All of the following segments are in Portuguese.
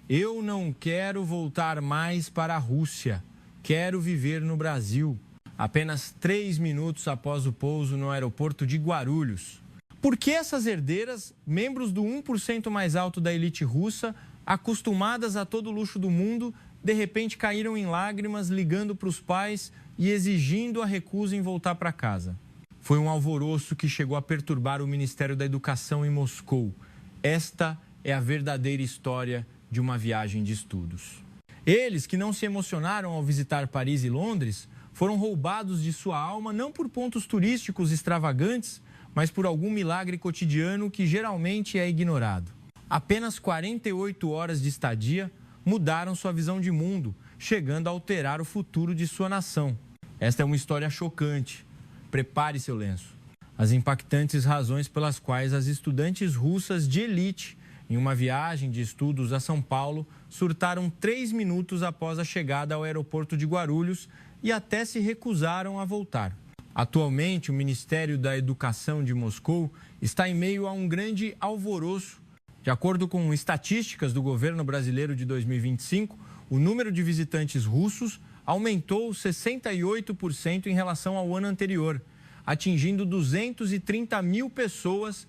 Eu não quero voltar mais para a Rússia. Quero viver no Brasil. Apenas 3 minutos após o pouso no aeroporto de Guarulhos. Por que essas herdeiras, membros do 1% mais alto da elite russa, acostumadas a todo o luxo do mundo, de repente caíram em lágrimas ligando para os pais e exigindo a recusa em voltar para casa? Foi um alvoroço que chegou a perturbar o Ministério da Educação em Moscou. Esta é a verdadeira história de uma viagem de estudos. Eles, que não se emocionaram ao visitar Paris e Londres, foram roubados de sua alma não por pontos turísticos extravagantes, mas por algum milagre cotidiano que geralmente é ignorado. Apenas 48 horas de estadia mudaram sua visão de mundo, chegando a alterar o futuro de sua nação. Esta é uma história chocante. Prepare seu lenço. As impactantes razões pelas quais as estudantes russas de elite, em uma viagem de estudos a São Paulo, surtaram 3 minutos após a chegada ao aeroporto de Guarulhos e até se recusaram a voltar. Atualmente, o Ministério da Educação de Moscou está em meio a um grande alvoroço. De acordo com estatísticas do governo brasileiro de 2025, o número de visitantes russos aumentou 68% em relação ao ano anterior, atingindo 230 mil pessoas,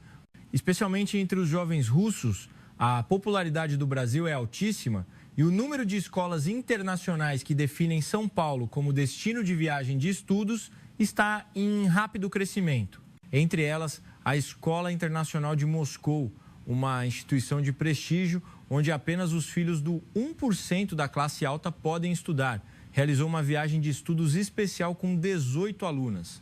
especialmente entre os jovens russos. A popularidade do Brasil é altíssima e o número de escolas internacionais que definem São Paulo como destino de viagem de estudos está em rápido crescimento. Entre elas, a Escola Internacional de Moscou, uma instituição de prestígio onde apenas os filhos do 1% da classe alta podem estudar, realizou uma viagem de estudos especial com 18 alunas.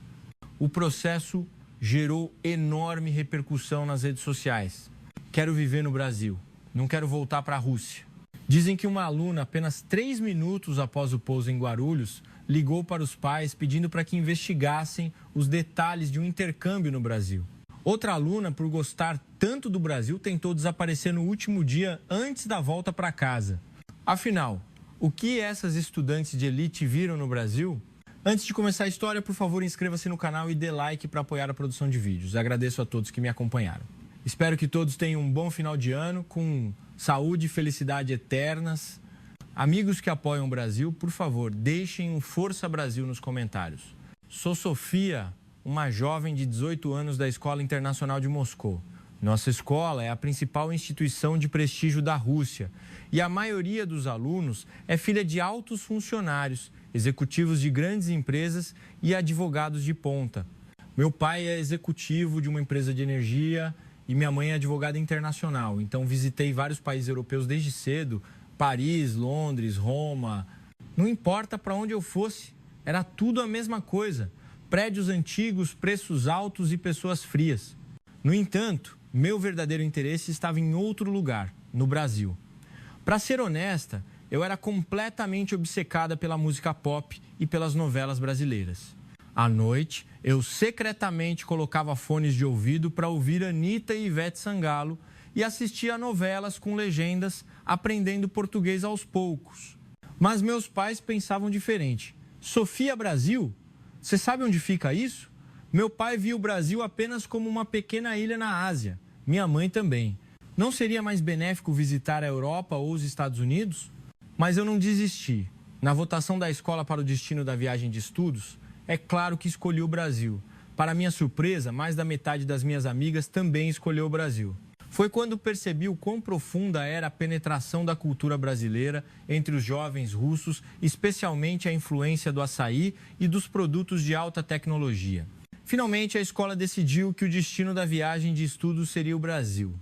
O processo gerou enorme repercussão nas redes sociais. Quero viver no Brasil, não quero voltar para a Rússia. Dizem que uma aluna, apenas 3 minutos após o pouso em Guarulhos, ligou para os pais pedindo para que investigassem os detalhes de um intercâmbio no Brasil. Outra aluna, por gostar tanto do Brasil, tentou desaparecer no último dia antes da volta para casa. Afinal, o que essas estudantes de elite viram no Brasil? Antes de começar a história, por favor, inscreva-se no canal e dê like para apoiar a produção de vídeos. Agradeço a todos que me acompanharam. Espero que todos tenham um bom final de ano, com saúde e felicidade eternas. Amigos que apoiam o Brasil, por favor, deixem um Força Brasil nos comentários. Sou Sofia, uma jovem de 18 anos da Escola Internacional de Moscou. Nossa escola é a principal instituição de prestígio da Rússia e a maioria dos alunos é filha de altos funcionários, executivos de grandes empresas e advogados de ponta. Meu pai é executivo de uma empresa de energia e minha mãe é advogada internacional. Então visitei vários países europeus desde cedo, Paris, Londres, Roma. Não importa para onde eu fosse, era tudo a mesma coisa. Prédios antigos, preços altos e pessoas frias. No entanto, meu verdadeiro interesse estava em outro lugar, no Brasil. Para ser honesta, eu era completamente obcecada pela música pop e pelas novelas brasileiras. À noite, eu secretamente colocava fones de ouvido para ouvir Anitta e Ivete Sangalo e assistia a novelas com legendas, aprendendo português aos poucos. Mas meus pais pensavam diferente. Sofia, Brasil? Você sabe onde fica isso? Meu pai via o Brasil apenas como uma pequena ilha na Ásia. Minha mãe também. Não seria mais benéfico visitar a Europa ou os Estados Unidos? Mas eu não desisti. Na votação da escola para o destino da viagem de estudos, é claro que escolhi o Brasil. Para minha surpresa, mais da metade das minhas amigas também escolheu o Brasil. Foi quando percebi o quão profunda era a penetração da cultura brasileira entre os jovens russos, especialmente a influência do açaí e dos produtos de alta tecnologia. Finalmente, a escola decidiu que o destino da viagem de estudos seria o Brasil.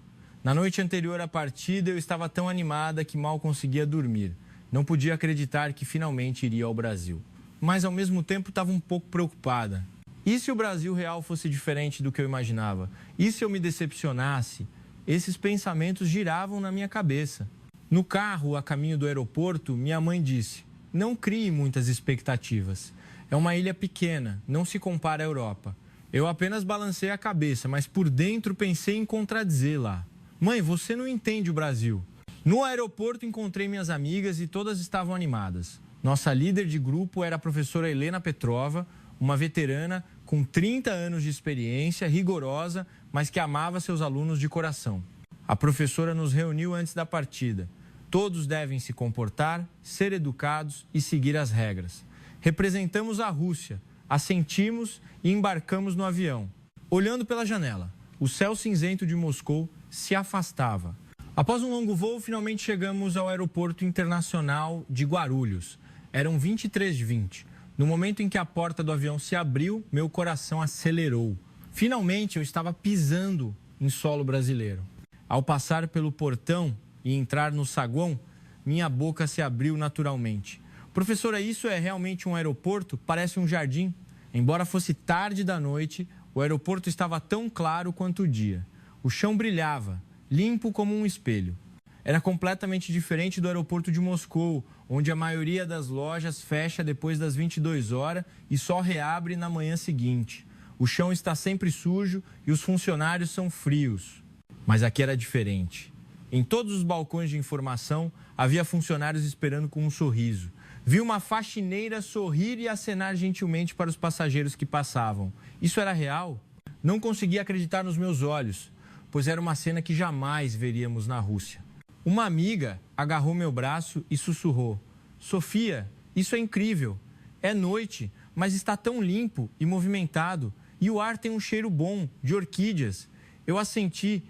Na noite anterior à partida, eu estava tão animada que mal conseguia dormir. Não podia acreditar que finalmente iria ao Brasil. Mas, ao mesmo tempo, estava um pouco preocupada. E se o Brasil real fosse diferente do que eu imaginava? E se eu me decepcionasse? Esses pensamentos giravam na minha cabeça. No carro, a caminho do aeroporto, minha mãe disse: não crie muitas expectativas. É uma ilha pequena, não se compara à Europa. Eu apenas balancei a cabeça, mas por dentro pensei em contradizer lá. Mãe, você não entende o Brasil. No aeroporto encontrei minhas amigas e todas estavam animadas. Nossa líder de grupo era a professora Helena Petrova, uma veterana com 30 anos de experiência, rigorosa, mas que amava seus alunos de coração. A professora nos reuniu antes da partida. Todos devem se comportar, ser educados e seguir as regras. Representamos a Rússia, assentimos e embarcamos no avião. Olhando pela janela, o céu cinzento de Moscou se afastava. Após um longo voo, finalmente chegamos ao aeroporto internacional de Guarulhos. Eram 23h20. No momento em que a porta do avião se abriu, meu coração acelerou. Finalmente, eu estava pisando em solo brasileiro. Ao passar pelo portão e entrar no saguão, minha boca se abriu naturalmente. Professora, isso é realmente um aeroporto? Parece um jardim. Embora fosse tarde da noite, o aeroporto estava tão claro quanto o dia. O chão brilhava, limpo como um espelho. Era completamente diferente do aeroporto de Moscou, onde a maioria das lojas fecha depois das 22 horas e só reabre na manhã seguinte. O chão está sempre sujo e os funcionários são frios. Mas aqui era diferente. Em todos os balcões de informação, havia funcionários esperando com um sorriso. Vi uma faxineira sorrir e acenar gentilmente para os passageiros que passavam. Isso era real? Não conseguia acreditar nos meus olhos, pois era uma cena que jamais veríamos na Rússia. Uma amiga agarrou meu braço e sussurrou: Sofia, isso é incrível. É noite, mas está tão limpo e movimentado. E o ar tem um cheiro bom, de orquídeas. Eu assenti.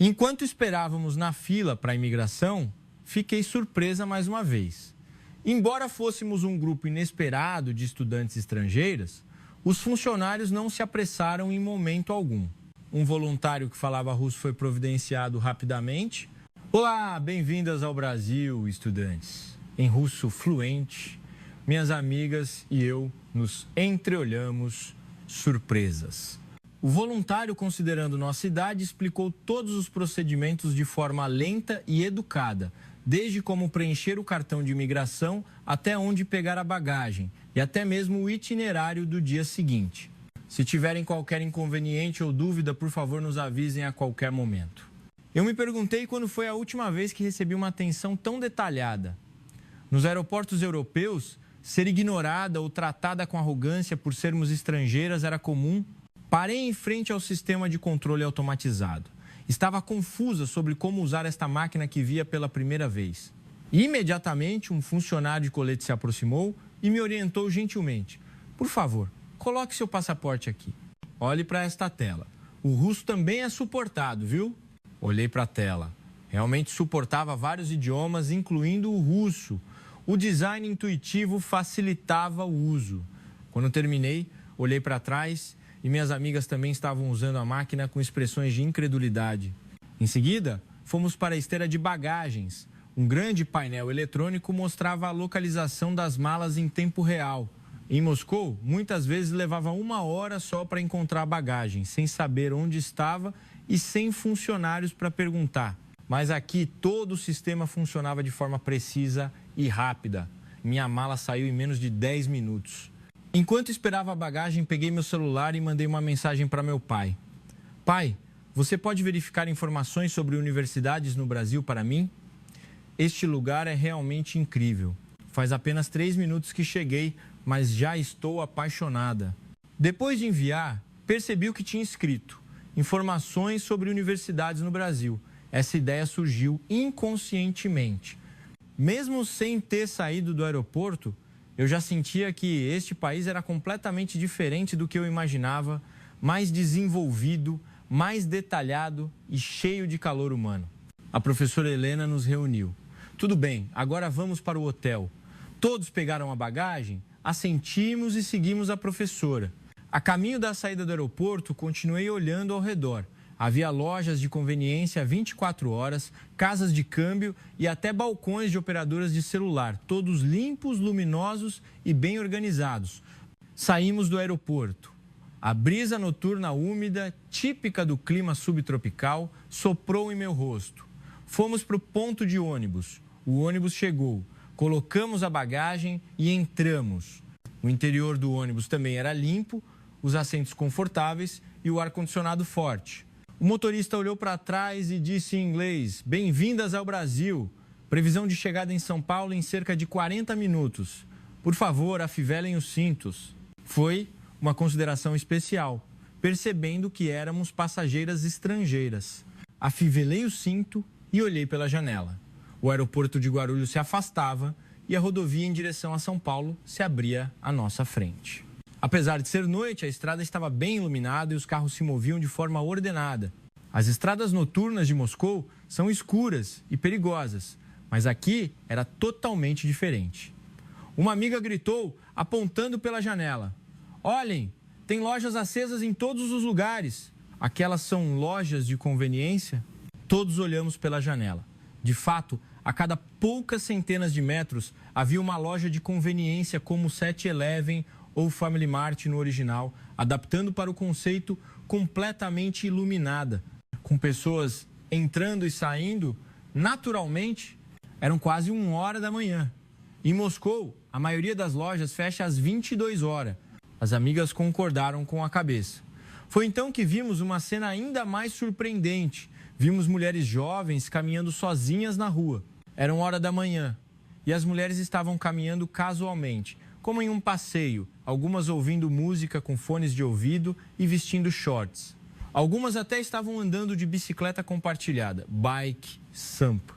Enquanto esperávamos na fila para a imigração, fiquei surpresa mais uma vez. Embora fôssemos um grupo inesperado de estudantes estrangeiras, os funcionários não se apressaram em momento algum. Um voluntário que falava russo foi providenciado rapidamente. Olá, bem-vindas ao Brasil, estudantes. Em russo fluente, minhas amigas e eu nos entreolhamos surpresas. O voluntário, considerando nossa idade, explicou todos os procedimentos de forma lenta e educada, desde como preencher o cartão de imigração até onde pegar a bagagem e até mesmo o itinerário do dia seguinte. Se tiverem qualquer inconveniente ou dúvida, por favor, nos avisem a qualquer momento. Eu me perguntei quando foi a última vez que recebi uma atenção tão detalhada. Nos aeroportos europeus, ser ignorada ou tratada com arrogância por sermos estrangeiras era comum. Parei em frente ao sistema de controle automatizado. Estava confusa sobre como usar esta máquina que via pela primeira vez. Imediatamente, um funcionário de colete se aproximou e me orientou gentilmente. Por favor, coloque seu passaporte aqui. Olhe para esta tela. O russo também é suportado, viu? Olhei para a tela. Realmente suportava vários idiomas, incluindo o russo. O design intuitivo facilitava o uso. Quando terminei, olhei para trás e minhas amigas também estavam usando a máquina com expressões de incredulidade. Em seguida, fomos para a esteira de bagagens. Um grande painel eletrônico mostrava a localização das malas em tempo real. Em Moscou, muitas vezes levava 1 hora só para encontrar a bagagem, sem saber onde estava e sem funcionários para perguntar. Mas aqui todo o sistema funcionava de forma precisa e rápida. Minha mala saiu em menos de 10 minutos. Enquanto esperava a bagagem, peguei meu celular e mandei uma mensagem para meu pai. Pai, você pode verificar informações sobre universidades no Brasil para mim? Este lugar é realmente incrível. Faz apenas 3 minutos que cheguei, mas já estou apaixonada. Depois de enviar, percebi o que tinha escrito. Informações sobre universidades no Brasil. Essa ideia surgiu inconscientemente. Mesmo sem ter saído do aeroporto, eu já sentia que este país era completamente diferente do que eu imaginava, mais desenvolvido, mais detalhado e cheio de calor humano. A professora Helena nos reuniu. Tudo bem, agora vamos para o hotel. Todos pegaram a bagagem, assentimos e seguimos a professora. A caminho da saída do aeroporto, continuei olhando ao redor. Havia lojas de conveniência 24 horas, casas de câmbio e até balcões de operadoras de celular, todos limpos, luminosos e bem organizados. Saímos do aeroporto. A brisa noturna úmida, típica do clima subtropical, soprou em meu rosto. Fomos para o ponto de ônibus. O ônibus chegou. Colocamos a bagagem e entramos. O interior do ônibus também era limpo, os assentos confortáveis e o ar-condicionado forte. O motorista olhou para trás e disse em inglês: "Bem-vindas ao Brasil. Previsão de chegada em São Paulo em cerca de 40 minutos. Por favor, afivelem os cintos." Foi uma consideração especial, percebendo que éramos passageiras estrangeiras. Afivelei o cinto e olhei pela janela. O aeroporto de Guarulhos se afastava e a rodovia em direção a São Paulo se abria à nossa frente. Apesar de ser noite, a estrada estava bem iluminada e os carros se moviam de forma ordenada. As estradas noturnas de Moscou são escuras e perigosas, mas aqui era totalmente diferente. Uma amiga gritou, apontando pela janela: "Olhem, tem lojas acesas em todos os lugares. Aquelas são lojas de conveniência?" Todos olhamos pela janela. De fato, a cada poucas centenas de metros havia uma loja de conveniência como 7-Eleven ou Family Mart no original, adaptando para o conceito completamente iluminada, com pessoas entrando e saindo naturalmente. Eram quase 1h da manhã. Em Moscou, a maioria das lojas fecha às 22 horas. As amigas concordaram com a cabeça. Foi então que vimos uma cena ainda mais surpreendente. Vimos mulheres jovens caminhando sozinhas na rua. Era 1h da manhã e as mulheres estavam caminhando casualmente, como em um passeio, algumas ouvindo música com fones de ouvido e vestindo shorts. Algumas até estavam andando de bicicleta compartilhada, bike, sampa.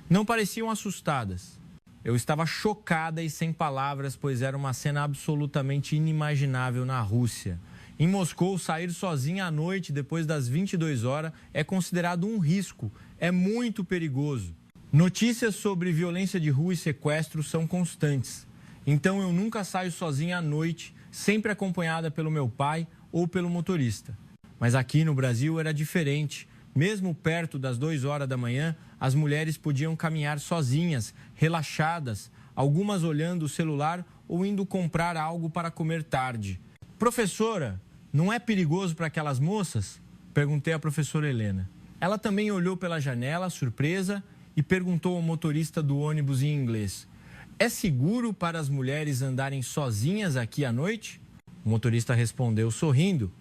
Não pareciam assustadas. Eu estava chocada e sem palavras, pois era uma cena absolutamente inimaginável na Rússia. Em Moscou, sair sozinha à noite depois das 22 horas é considerado um risco, é muito perigoso. Notícias sobre violência de rua e sequestro são constantes. Então eu nunca saio sozinha à noite, sempre acompanhada pelo meu pai ou pelo motorista. Mas aqui no Brasil era diferente. Mesmo perto das 2 horas da manhã, as mulheres podiam caminhar sozinhas, relaxadas, algumas olhando o celular ou indo comprar algo para comer tarde. "Professora, não é perigoso para aquelas moças?" Perguntei à professora Helena. Ela também olhou pela janela, surpresa, e perguntou ao motorista do ônibus em inglês: "É seguro para as mulheres andarem sozinhas aqui à noite?" O motorista respondeu sorrindo: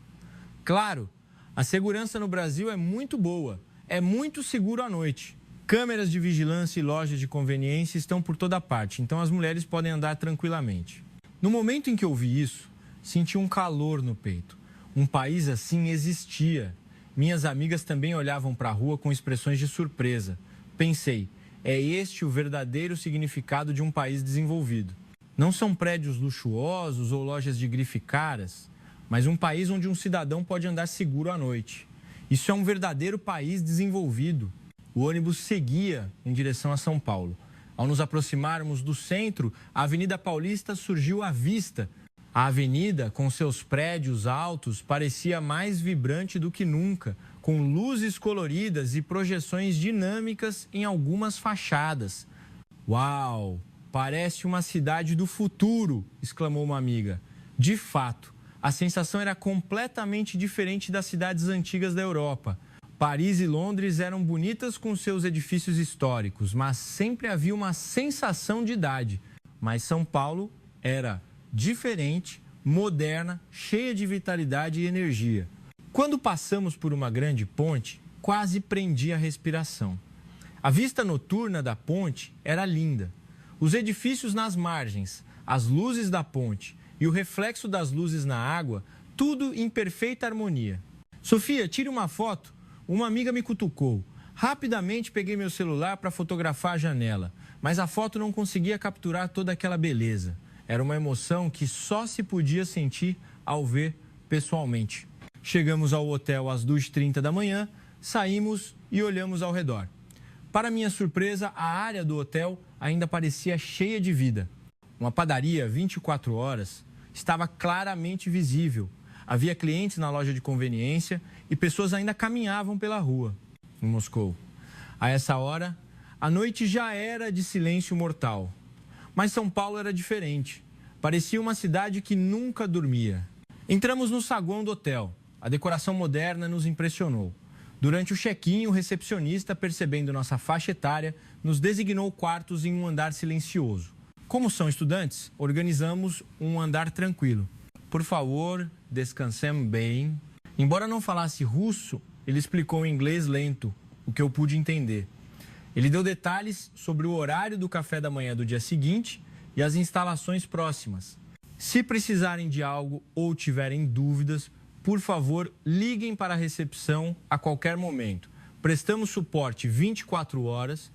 "Claro, a segurança no Brasil é muito boa, é muito seguro à noite. Câmeras de vigilância e lojas de conveniência estão por toda parte, então as mulheres podem andar tranquilamente." No momento em que ouvi isso, senti um calor no peito. Um país assim existia. Minhas amigas também olhavam para a rua com expressões de surpresa. Pensei, é este o verdadeiro significado de um país desenvolvido. Não são prédios luxuosos ou lojas de grife caras, mas um país onde um cidadão pode andar seguro à noite. Isso é um verdadeiro país desenvolvido. O ônibus seguia em direção a São Paulo. Ao nos aproximarmos do centro, a Avenida Paulista surgiu à vista. A avenida, com seus prédios altos, parecia mais vibrante do que nunca, com luzes coloridas e projeções dinâmicas em algumas fachadas. "Uau, parece uma cidade do futuro!" exclamou uma amiga. De fato, a sensação era completamente diferente das cidades antigas da Europa. Paris e Londres eram bonitas com seus edifícios históricos, mas sempre havia uma sensação de idade. Mas São Paulo era diferente, moderna, cheia de vitalidade e energia. Quando passamos por uma grande ponte, quase prendi a respiração. A vista noturna da ponte era linda. Os edifícios nas margens, as luzes da ponte e o reflexo das luzes na água, tudo em perfeita harmonia. "Sofia, tire uma foto." Uma amiga me cutucou. Rapidamente peguei meu celular para fotografar a janela, mas a foto não conseguia capturar toda aquela beleza. Era uma emoção que só se podia sentir ao ver pessoalmente. Chegamos ao hotel às 2h30 da manhã, saímos e olhamos ao redor. Para minha surpresa, a área do hotel ainda parecia cheia de vida. Uma padaria 24 horas estava claramente visível. Havia clientes na loja de conveniência e pessoas ainda caminhavam pela rua, em Moscou. A essa hora, a noite já era de silêncio mortal. Mas São Paulo era diferente. Parecia uma cidade que nunca dormia. Entramos no saguão do hotel. A decoração moderna nos impressionou. Durante o check-in, o recepcionista, percebendo nossa faixa etária, nos designou quartos em um andar silencioso. Como são estudantes, organizamos um andar tranquilo. "Por favor, descansem bem." Embora não falasse russo, ele explicou em inglês lento, o que eu pude entender. Ele deu detalhes sobre o horário do café da manhã do dia seguinte e as instalações próximas. "Se precisarem de algo ou tiverem dúvidas, por favor, liguem para a recepção a qualquer momento. Prestamos suporte 24 horas.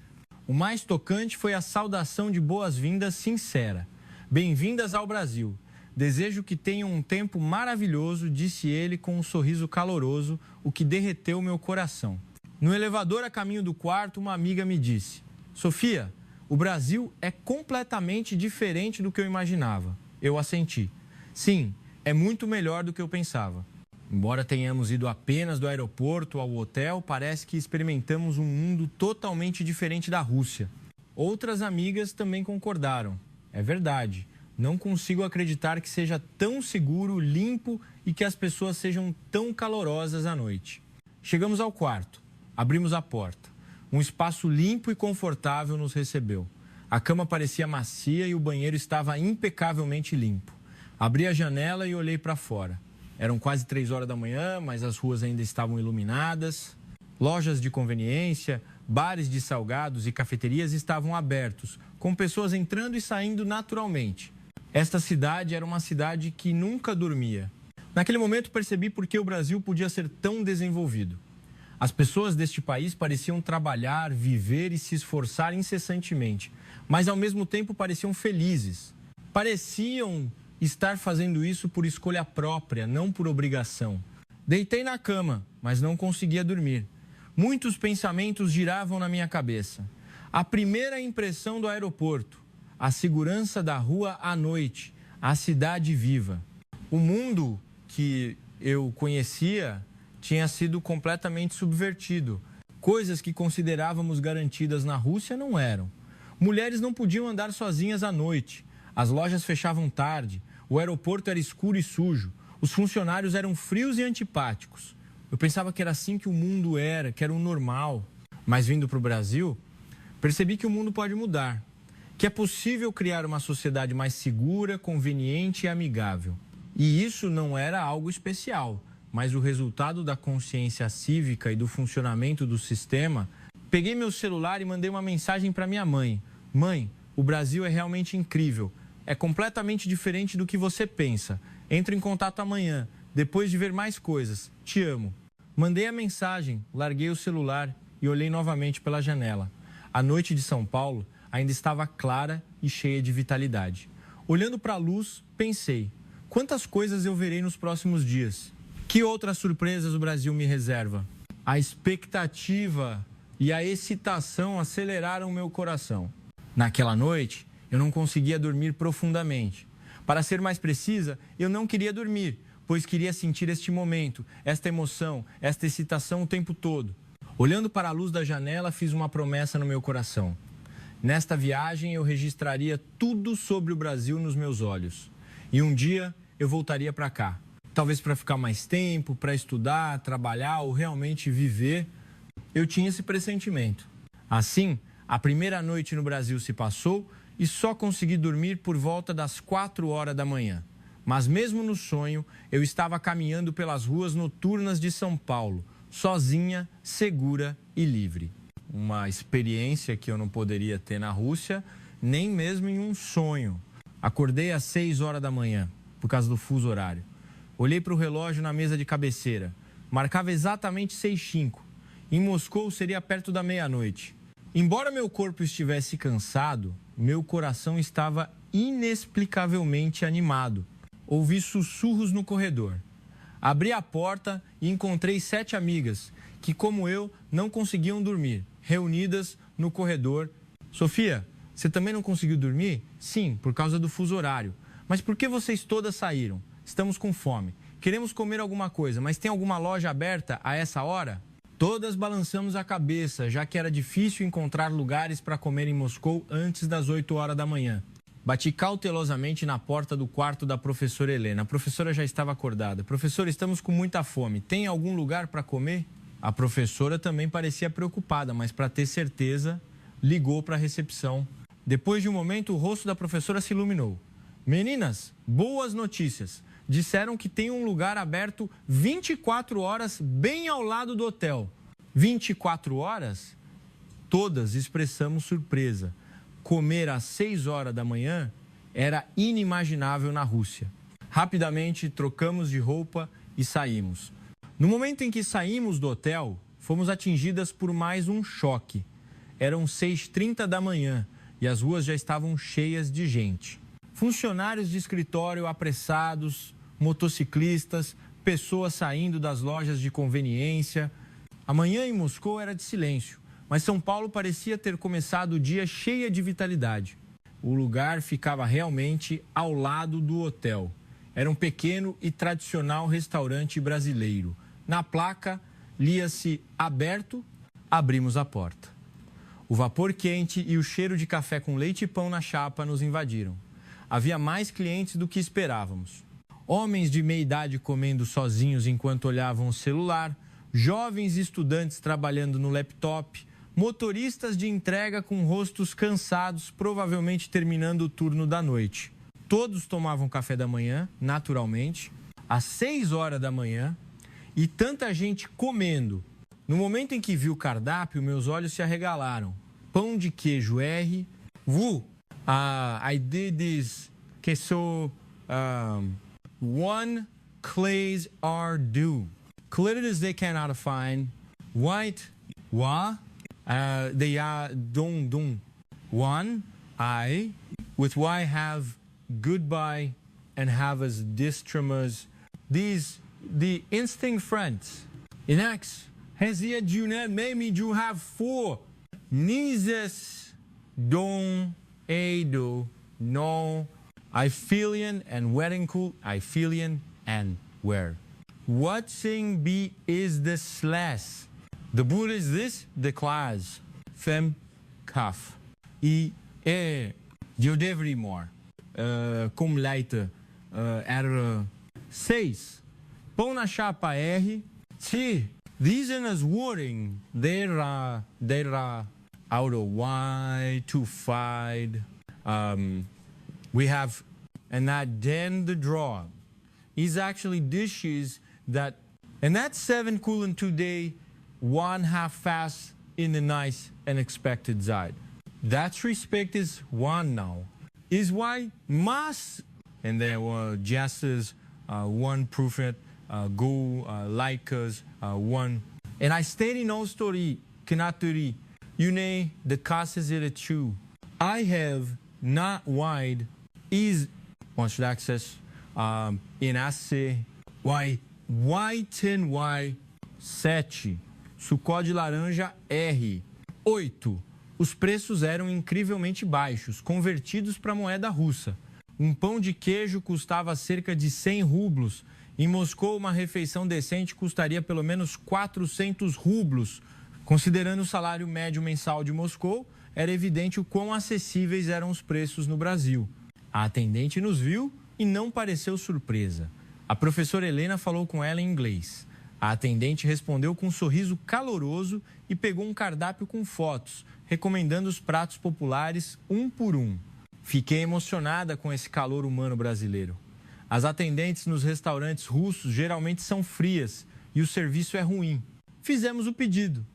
O mais tocante foi a saudação de boas-vindas sincera. Bem-vindas ao Brasil. Desejo que tenham um tempo maravilhoso, disse ele com um sorriso caloroso, o que derreteu meu coração. No elevador a caminho do quarto, uma amiga me disse: Sofia, o Brasil é completamente diferente do que eu imaginava. Eu assenti. Sim, é muito melhor do que eu pensava. Embora tenhamos ido apenas do aeroporto ao hotel, parece que experimentamos um mundo totalmente diferente da Rússia. Outras amigas também concordaram. É verdade, não consigo acreditar que seja tão seguro, limpo e que as pessoas sejam tão calorosas à noite. Chegamos ao quarto, abrimos a porta. Um espaço limpo e confortável nos recebeu. A cama parecia macia e o banheiro estava impecavelmente limpo. Abri a janela e olhei para fora. Eram quase 3 horas da manhã, mas as ruas ainda estavam iluminadas. Lojas de conveniência, bares de salgados e cafeterias estavam abertos, com pessoas entrando e saindo naturalmente. Esta cidade era uma cidade que nunca dormia. Naquele momento percebi por que o Brasil podia ser tão desenvolvido. As pessoas deste país pareciam trabalhar, viver e se esforçar incessantemente, mas ao mesmo tempo pareciam felizes. Pareciam estar fazendo isso por escolha própria, não por obrigação. Deitei na cama, mas não conseguia dormir. Muitos pensamentos giravam na minha cabeça. A primeira impressão do aeroporto, a segurança da rua à noite, a cidade viva. O mundo que eu conhecia tinha sido completamente subvertido. Coisas que considerávamos garantidas na Rússia não eram. Mulheres não podiam andar sozinhas à noite. As lojas fechavam tarde. O aeroporto era escuro e sujo. Os funcionários eram frios e antipáticos. Eu pensava que era assim que o mundo era, que era o normal. Mas vindo para o Brasil, percebi que o mundo pode mudar. Que é possível criar uma sociedade mais segura, conveniente e amigável. E isso não era algo especial, mas o resultado da consciência cívica e do funcionamento do sistema. Peguei meu celular e mandei uma mensagem para minha mãe. Mãe, o Brasil é realmente incrível. É completamente diferente do que você pensa. Entro em contato amanhã, depois de ver mais coisas. Te amo. Mandei a mensagem, larguei o celular e olhei novamente pela janela. A noite de São Paulo ainda estava clara e cheia de vitalidade. Olhando para a luz, pensei: quantas coisas eu verei nos próximos dias? Que outras surpresas o Brasil me reserva? A expectativa e a excitação aceleraram meu coração. Naquela noite, eu não conseguia dormir profundamente. Para ser mais precisa, eu não queria dormir, pois queria sentir este momento, esta emoção, esta excitação o tempo todo. Olhando para a luz da janela, fiz uma promessa no meu coração. Nesta viagem, eu registraria tudo sobre o Brasil nos meus olhos. E um dia, eu voltaria para cá. Talvez para ficar mais tempo, para estudar, trabalhar ou realmente viver. Eu tinha esse pressentimento. Assim, a primeira noite no Brasil se passou e só consegui dormir por volta das 4 horas da manhã. Mas mesmo no sonho, eu estava caminhando pelas ruas noturnas de São Paulo, sozinha, segura e livre. Uma experiência que eu não poderia ter na Rússia, nem mesmo em um sonho. Acordei às 6 horas da manhã, por causa do fuso horário. Olhei para o relógio na mesa de cabeceira. Marcava exatamente 6h05. Em Moscou seria perto da meia-noite. Embora meu corpo estivesse cansado, meu coração estava inexplicavelmente animado. Ouvi sussurros no corredor. Abri a porta e encontrei 7 amigas que, como eu, não conseguiam dormir, reunidas no corredor. Sofia, você também não conseguiu dormir? Sim, por causa do fuso horário. Mas por que vocês todas saíram? Estamos com fome. Queremos comer alguma coisa, mas tem alguma loja aberta a essa hora? Todas balançamos a cabeça, já que era difícil encontrar lugares para comer em Moscou antes das 8 horas da manhã. Bati cautelosamente na porta do quarto da professora Helena. A professora já estava acordada. Professora, estamos com muita fome. Tem algum lugar para comer? A professora também parecia preocupada, mas para ter certeza, ligou para a recepção. Depois de um momento, o rosto da professora se iluminou. Meninas, boas notícias. Disseram que tem um lugar aberto 24 horas bem ao lado do hotel. 24 horas? Todas expressamos surpresa. Comer às 6 horas da manhã era inimaginável na Rússia. Rapidamente trocamos de roupa e saímos. No momento em que saímos do hotel, fomos atingidas por mais um choque. Eram 6h30 da manhã e as ruas já estavam cheias de gente. Funcionários de escritório apressados, motociclistas, pessoas saindo das lojas de conveniência. A manhã em Moscou era de silêncio, mas São Paulo parecia ter começado o dia cheia de vitalidade. O lugar ficava realmente ao lado do hotel. Era um pequeno e tradicional restaurante brasileiro. Na placa, lia-se aberto, abrimos a porta. O vapor quente e o cheiro de café com leite e pão na chapa nos invadiram. Havia mais clientes do que esperávamos. Homens de meia idade comendo sozinhos enquanto olhavam o celular, jovens estudantes trabalhando no laptop, motoristas de entrega com rostos cansados, provavelmente terminando o turno da noite. Todos tomavam café da manhã, naturalmente, às 6h da manhã, e tanta gente comendo. No momento em que vi o cardápio, meus olhos se arregalaram. Pão de queijo R. I did this queso one clays are due. Clear as they cannot find. White they are dum. One I with Y have goodbye and have as distramas. These the instinct friends. In X Hezia Junet maybe you have 4. Nizes Dom Edo No Iphilian and wedding cool Iphilian and where. What thing be is the slash? The boot is this, the class. Fem kaf. E you devery more. Como leite era 6. Pão na chapa R. Se these in as wording, they're out of Y to find. We have, and that then the draw is actually dishes that, and that's 7 cooling today, 1/2 fast in the nice and expected side. That's respect is 1 now. Is why must, and there were justice, 1 prophet, go like us, 1. And I stayed in all story, canaturi, you know, the causes it a true. I have not wide is wants access in AC Y10 Y7 sucó de laranja R 8. Os preços eram incrivelmente baixos, convertidos para moeda russa. Um pão de queijo custava cerca de 100 rublos. Em Moscou, uma refeição decente custaria pelo menos 400 rublos. Considerando o salário médio mensal de Moscou, era evidente o quão acessíveis eram os preços no Brasil. A atendente nos viu e não pareceu surpresa. A professora Helena falou com ela em inglês. A atendente respondeu com um sorriso caloroso e pegou um cardápio com fotos, recomendando os pratos populares um por um. Fiquei emocionada com esse calor humano brasileiro. As atendentes nos restaurantes russos geralmente são frias e o serviço é ruim. Fizemos o pedido.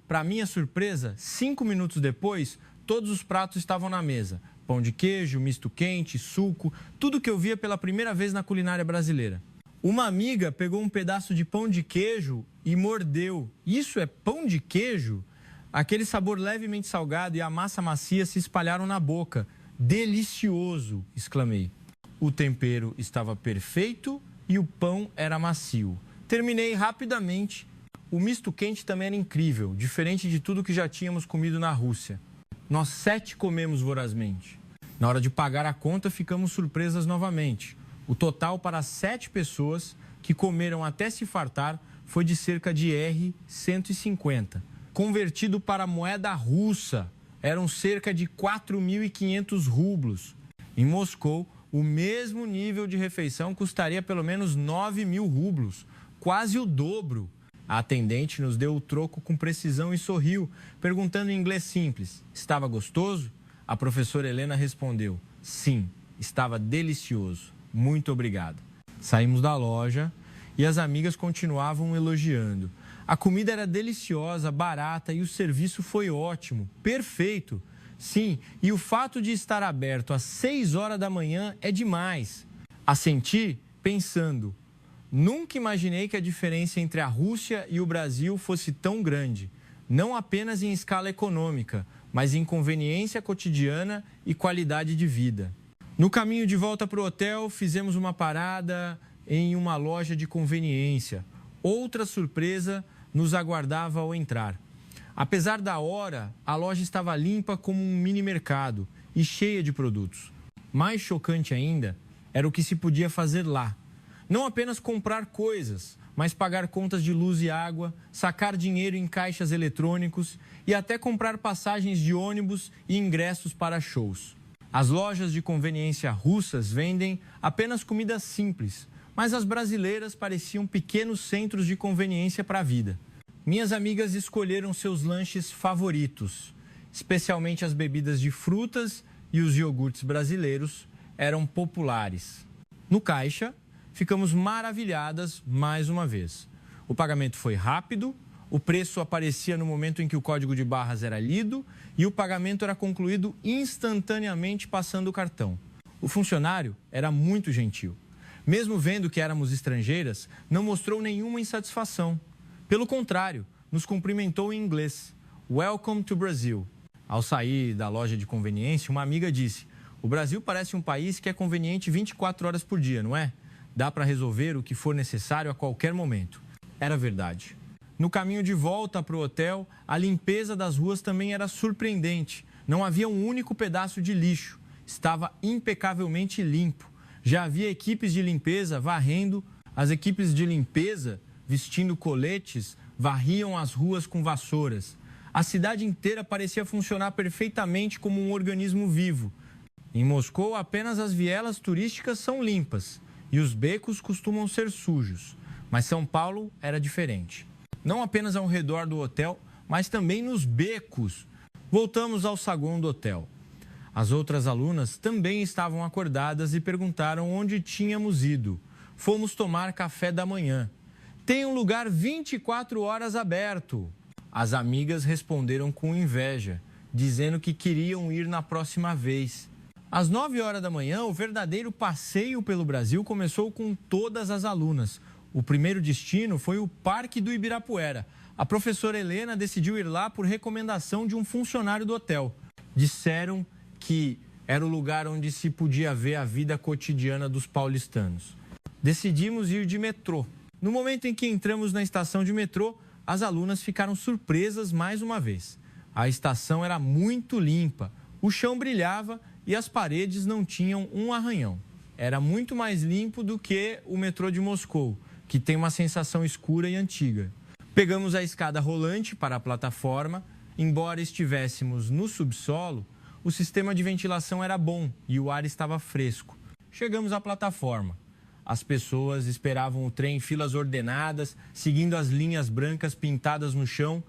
Para minha surpresa, 5 minutos depois, todos os pratos estavam na mesa. Pão de queijo, misto quente, suco, tudo que eu via pela primeira vez na culinária brasileira. Uma amiga pegou um pedaço de pão de queijo e mordeu. Isso é pão de queijo? Aquele sabor levemente salgado e a massa macia se espalharam na boca. Delicioso! Exclamei. O tempero estava perfeito e o pão era macio. Terminei rapidamente. O misto quente também era incrível, diferente de tudo que já tínhamos comido na Rússia. Nós 7 comemos vorazmente. Na hora de pagar a conta, ficamos surpresas novamente. O total para 7 pessoas que comeram até se fartar foi de cerca de R$150. Convertido para moeda russa, eram cerca de 4.500 rublos. Em Moscou, o mesmo nível de refeição custaria pelo menos 9.000 rublos, quase o dobro. A atendente nos deu o troco com precisão e sorriu, perguntando em inglês simples: estava gostoso? A professora Helena respondeu: sim, estava delicioso. Muito obrigado. Saímos da loja e as amigas continuavam elogiando. A comida era deliciosa, barata e o serviço foi ótimo, perfeito. Sim, e o fato de estar aberto às 6h da manhã é demais. Assenti, pensando: nunca imaginei que a diferença entre a Rússia e o Brasil fosse tão grande. não apenas em escala econômica, mas em conveniência cotidiana e qualidade de vida. No caminho de volta para o hotel, fizemos uma parada em uma loja de conveniência. Outra surpresa nos aguardava ao entrar. Apesar da hora, a loja estava limpa como um mini mercado e cheia de produtos. Mais chocante ainda era o que se podia fazer lá. Não apenas comprar coisas, mas pagar contas de luz e água, sacar dinheiro em caixas eletrônicos e até comprar passagens de ônibus e ingressos para shows. As lojas de conveniência russas vendem apenas comida simples, mas as brasileiras pareciam pequenos centros de conveniência para a vida. Minhas amigas escolheram seus lanches favoritos, especialmente as bebidas de frutas e os iogurtes brasileiros eram populares. No caixa, ficamos maravilhadas mais uma vez. O pagamento foi rápido, o preço aparecia no momento em que o código de barras era lido e o pagamento era concluído instantaneamente passando o cartão. O funcionário era muito gentil. Mesmo vendo que éramos estrangeiras, não mostrou nenhuma insatisfação. Pelo contrário, nos cumprimentou em inglês. Welcome to Brazil. Ao sair da loja de conveniência, uma amiga disse: o Brasil parece um país que é conveniente 24 horas por dia, não é? Dá para resolver o que for necessário a qualquer momento. Era verdade. No caminho de volta para o hotel, a limpeza das ruas também era surpreendente. Não havia um único pedaço de lixo. Estava impecavelmente limpo. Já havia equipes de limpeza varrendo. As equipes de limpeza, vestindo coletes, varriam as ruas com vassouras. A cidade inteira parecia funcionar perfeitamente como um organismo vivo. Em Moscou, apenas as vielas turísticas são limpas e os becos costumam ser sujos. Mas São Paulo era diferente. Não apenas ao redor do hotel, mas também nos becos. Voltamos ao saguão do hotel. As outras alunas também estavam acordadas e perguntaram onde tínhamos ido. Fomos tomar café da manhã. Tem um lugar 24 horas aberto. As amigas responderam com inveja, dizendo que queriam ir na próxima vez. Às 9 horas da manhã, o verdadeiro passeio pelo Brasil começou com todas as alunas. O primeiro destino foi o Parque do Ibirapuera. A professora Helena decidiu ir lá por recomendação de um funcionário do hotel. Disseram que era o lugar onde se podia ver a vida cotidiana dos paulistanos. Decidimos ir de metrô. No momento em que entramos na estação de metrô, as alunas ficaram surpresas mais uma vez. A estação era muito limpa, o chão brilhava e as paredes não tinham um arranhão. Era muito mais limpo do que o metrô de Moscou, que tem uma sensação escura e antiga. Pegamos a escada rolante para a plataforma. Embora estivéssemos no subsolo, o sistema de ventilação era bom e o ar estava fresco. Chegamos à plataforma. As pessoas esperavam o trem em filas ordenadas, seguindo as linhas brancas pintadas no chão.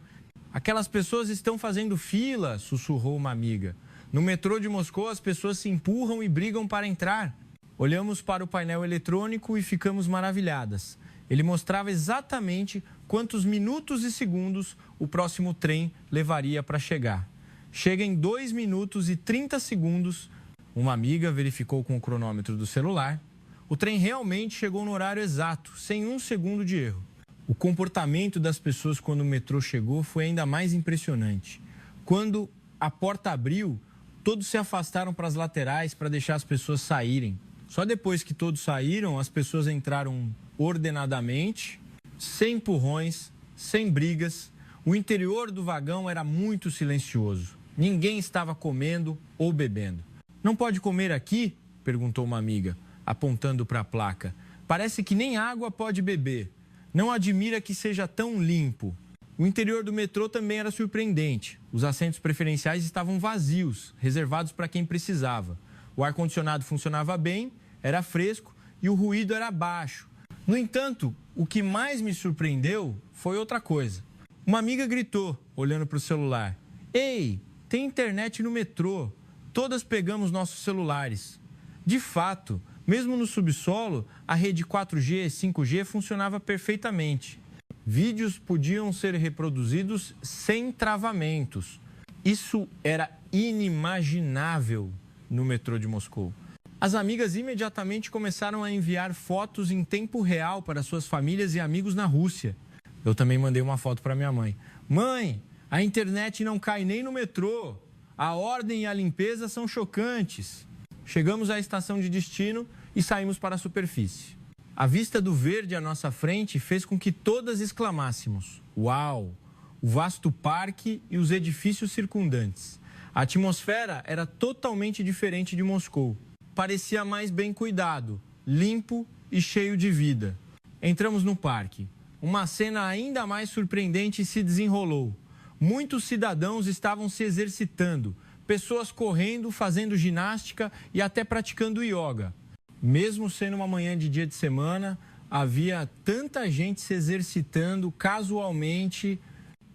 Aquelas pessoas estão fazendo fila, sussurrou uma amiga. No metrô de Moscou, as pessoas se empurram e brigam para entrar. Olhamos para o painel eletrônico e ficamos maravilhadas. Ele mostrava exatamente quantos minutos e segundos o próximo trem levaria para chegar. Chega em 2 minutos e 30 segundos. Uma amiga verificou com o cronômetro do celular. O trem realmente chegou no horário exato, sem 1 segundo de erro. O comportamento das pessoas quando o metrô chegou foi ainda mais impressionante. Quando a porta abriu, todos se afastaram para as laterais para deixar as pessoas saírem. Só depois que todos saíram, as pessoas entraram ordenadamente, sem empurrões, sem brigas. O interior do vagão era muito silencioso. Ninguém estava comendo ou bebendo. Não pode comer aqui? Perguntou uma amiga, apontando para a placa. Parece que nem água pode beber. Não admira que seja tão limpo. O interior do metrô também era surpreendente. Os assentos preferenciais estavam vazios, reservados para quem precisava. O ar-condicionado funcionava bem, era fresco e o ruído era baixo. No entanto, o que mais me surpreendeu foi outra coisa. Uma amiga gritou, olhando para o celular. Ei, tem internet no metrô. Todas pegamos nossos celulares. De fato, mesmo no subsolo, a rede 4G e 5G funcionava perfeitamente. Vídeos podiam ser reproduzidos sem travamentos. Isso era inimaginável no metrô de Moscou. As amigas imediatamente começaram a enviar fotos em tempo real para suas famílias e amigos na Rússia. Eu também mandei uma foto para minha mãe. Mãe, A internet não cai nem no metrô. A ordem e a limpeza são chocantes. Chegamos à estação de destino e saímos para a superfície. A vista do verde à nossa frente fez com que todas exclamássemos: "Uau!" O vasto parque e os edifícios circundantes. A atmosfera era totalmente diferente de Moscou. Parecia mais bem cuidado, limpo e cheio de vida. Entramos no parque. Uma cena ainda mais surpreendente se desenrolou. Muitos cidadãos estavam se exercitando, pessoas correndo, fazendo ginástica e até praticando yoga. Mesmo sendo uma manhã de dia de semana, havia tanta gente se exercitando casualmente.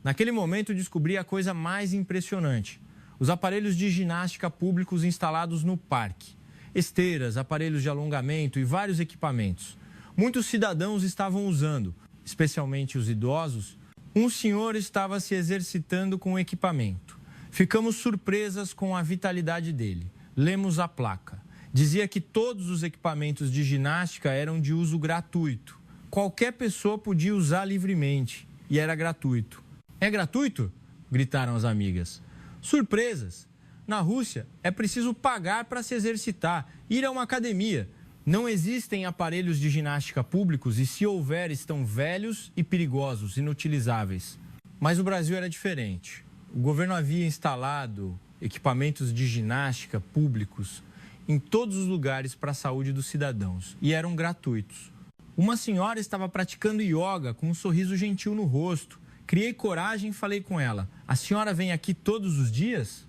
Naquele momento, descobri a coisa mais impressionante: os aparelhos de ginástica públicos instalados no parque. Esteiras, aparelhos de alongamento e vários equipamentos. Muitos cidadãos estavam usando, especialmente os idosos. Um senhor estava se exercitando com o equipamento. Ficamos surpresas com a vitalidade dele. Lemos a placa. Dizia que todos os equipamentos de ginástica eram de uso gratuito. Qualquer pessoa podia usar livremente e era gratuito. "É gratuito?" gritaram as amigas. Surpresas! Na Rússia, é preciso pagar para se exercitar, ir a uma academia. Não existem aparelhos de ginástica públicos e, se houver, estão velhos e perigosos, inutilizáveis. Mas o Brasil era diferente. O governo havia instalado equipamentos de ginástica públicos em todos os lugares para a saúde dos cidadãos e eram gratuitos. Uma senhora estava praticando yoga com um sorriso gentil no rosto. Criei coragem e falei com ela: "A senhora vem aqui todos os dias?"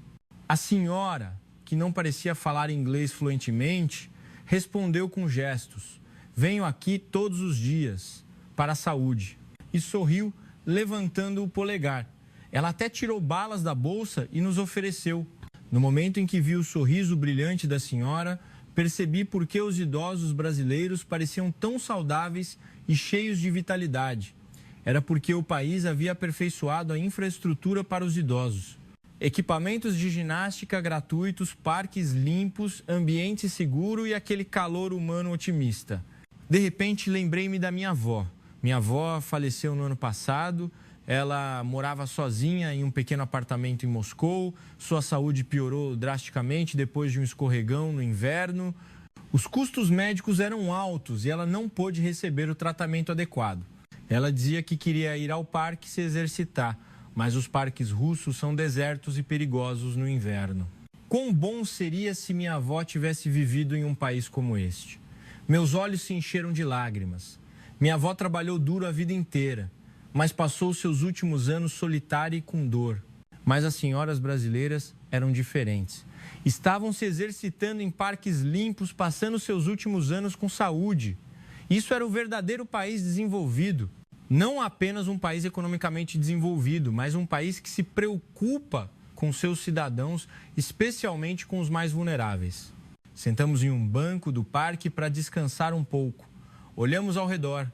A senhora, que não parecia falar inglês fluentemente, respondeu com gestos: "Venho aqui todos os dias, para a saúde." E sorriu, levantando o polegar. Ela até tirou balas da bolsa e nos ofereceu. No momento em que vi o sorriso brilhante da senhora, percebi por que os idosos brasileiros pareciam tão saudáveis e cheios de vitalidade. Era porque o país havia aperfeiçoado a infraestrutura para os idosos. Equipamentos de ginástica gratuitos, parques limpos, ambiente seguro e aquele calor humano otimista. De repente, lembrei-me da minha avó. Minha avó faleceu no ano passado. Ela morava sozinha em um pequeno apartamento em Moscou. Sua saúde piorou drasticamente depois de um escorregão no inverno. Os custos médicos eram altos e ela não pôde receber o tratamento adequado. Ela dizia que queria ir ao parque se exercitar, mas os parques russos são desertos e perigosos no inverno. Quão bom seria se minha avó tivesse vivido em um país como este? Meus olhos se encheram de lágrimas. Minha avó trabalhou duro a vida inteira, mas passou seus últimos anos solitária e com dor. Mas as senhoras brasileiras eram diferentes. Estavam se exercitando em parques limpos, passando seus últimos anos com saúde. Isso era o verdadeiro país desenvolvido. Não apenas um país economicamente desenvolvido, mas um país que se preocupa com seus cidadãos, especialmente com os mais vulneráveis. Sentamos em um banco do parque para descansar um pouco. Olhamos ao redor.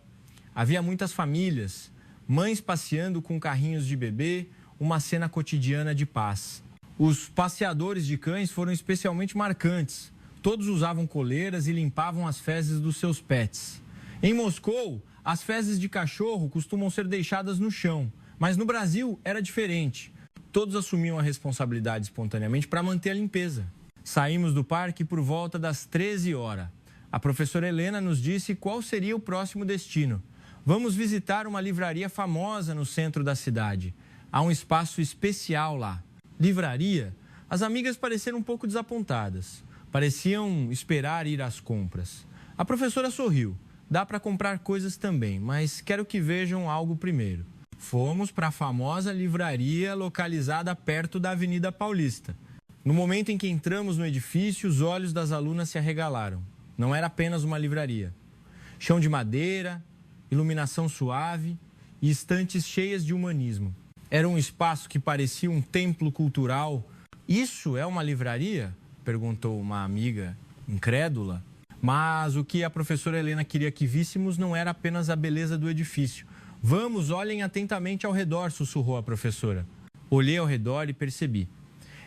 Havia muitas famílias, mães passeando com carrinhos de bebê, uma cena cotidiana de paz. Os passeadores de cães foram especialmente marcantes. Todos usavam coleiras e limpavam as fezes dos seus pets. Em Moscou, as fezes de cachorro costumam ser deixadas no chão, mas no Brasil era diferente. Todos assumiam a responsabilidade espontaneamente para manter a limpeza. Saímos do parque por volta das 13 horas. A professora Helena nos disse qual seria o próximo destino. Vamos visitar uma livraria famosa no centro da cidade. Há um espaço especial lá. Livraria? As amigas pareceram um pouco desapontadas. Pareciam esperar ir às compras. A professora sorriu. Dá para comprar coisas também, mas quero que vejam algo primeiro. Fomos para a famosa livraria localizada perto da Avenida Paulista. No momento em que entramos no edifício, os olhos das alunas se arregalaram. Não era apenas uma livraria. Chão de madeira, iluminação suave e estantes cheias de humanismo. Era um espaço que parecia um templo cultural. "Isso é uma livraria?" perguntou uma amiga incrédula. Mas o que a professora Helena queria que víssemos não era apenas a beleza do edifício. "Vamos, olhem atentamente ao redor", sussurrou a professora. Olhei ao redor e percebi.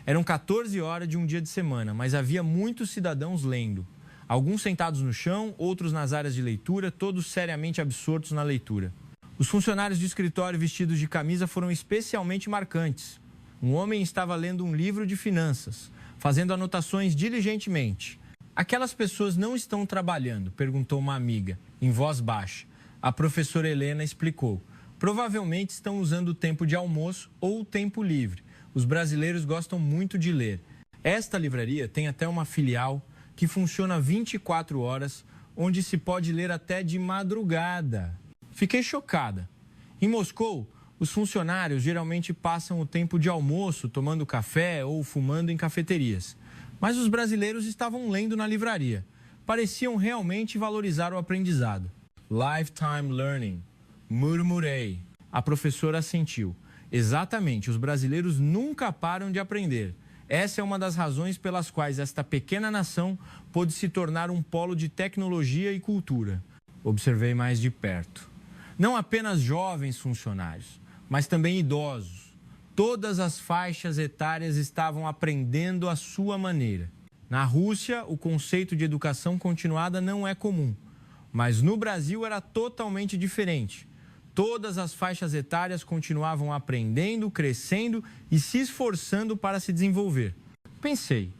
Eram 14 horas de um dia de semana, mas havia muitos cidadãos lendo. Alguns sentados no chão, outros nas áreas de leitura, todos seriamente absortos na leitura. Os funcionários de escritório vestidos de camisa foram especialmente marcantes. Um homem estava lendo um livro de finanças, fazendo anotações diligentemente. Aquelas pessoas não estão trabalhando? Perguntou uma amiga, em voz baixa. A professora Helena explicou. Provavelmente estão usando o tempo de almoço ou o tempo livre. Os brasileiros gostam muito de ler. Esta livraria tem até uma filial que funciona 24 horas, onde se pode ler até de madrugada. Fiquei chocada. Em Moscou, os funcionários geralmente passam o tempo de almoço tomando café ou fumando em cafeterias. Mas os brasileiros estavam lendo na livraria. Pareciam realmente valorizar o aprendizado. Lifetime learning. Murmurei. A professora assentiu. Exatamente, os brasileiros nunca param de aprender. Essa é uma das razões pelas quais esta pequena nação pôde se tornar um polo de tecnologia e cultura. Observei mais de perto. Não apenas jovens funcionários, mas também idosos. Todas as faixas etárias estavam aprendendo à sua maneira. Na Rússia, o conceito de educação continuada não é comum, mas no Brasil era totalmente diferente. Todas as faixas etárias continuavam aprendendo, crescendo e se esforçando para se desenvolver. Pensei,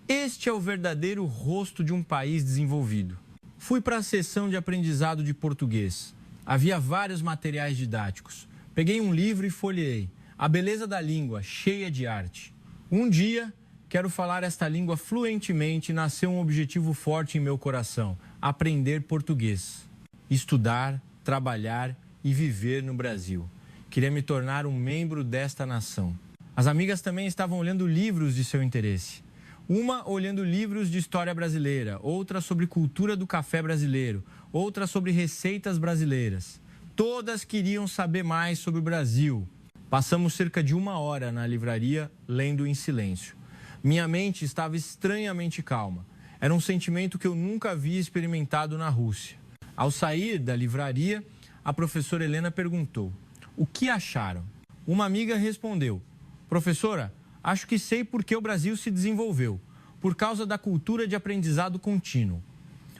este é o verdadeiro rosto de um país desenvolvido. Fui para a seção de aprendizado de português. Havia vários materiais didáticos. Peguei um livro e folheei. A beleza da língua, cheia de arte. Um dia, quero falar esta língua fluentemente e nasceu um objetivo forte em meu coração: aprender português. Estudar, trabalhar e viver no Brasil. Queria me tornar um membro desta nação. As amigas também estavam olhando livros de seu interesse. Uma olhando livros de história brasileira, outra sobre cultura do café brasileiro, outra sobre receitas brasileiras. Todas queriam saber mais sobre o Brasil. Passamos cerca de 1 hora na livraria, lendo em silêncio. Minha mente estava estranhamente calma. Era um sentimento que eu nunca havia experimentado na Rússia. Ao sair da livraria, a professora Helena perguntou: o que acharam? Uma amiga respondeu: professora, acho que sei por que o Brasil se desenvolveu. Por causa da cultura de aprendizado contínuo.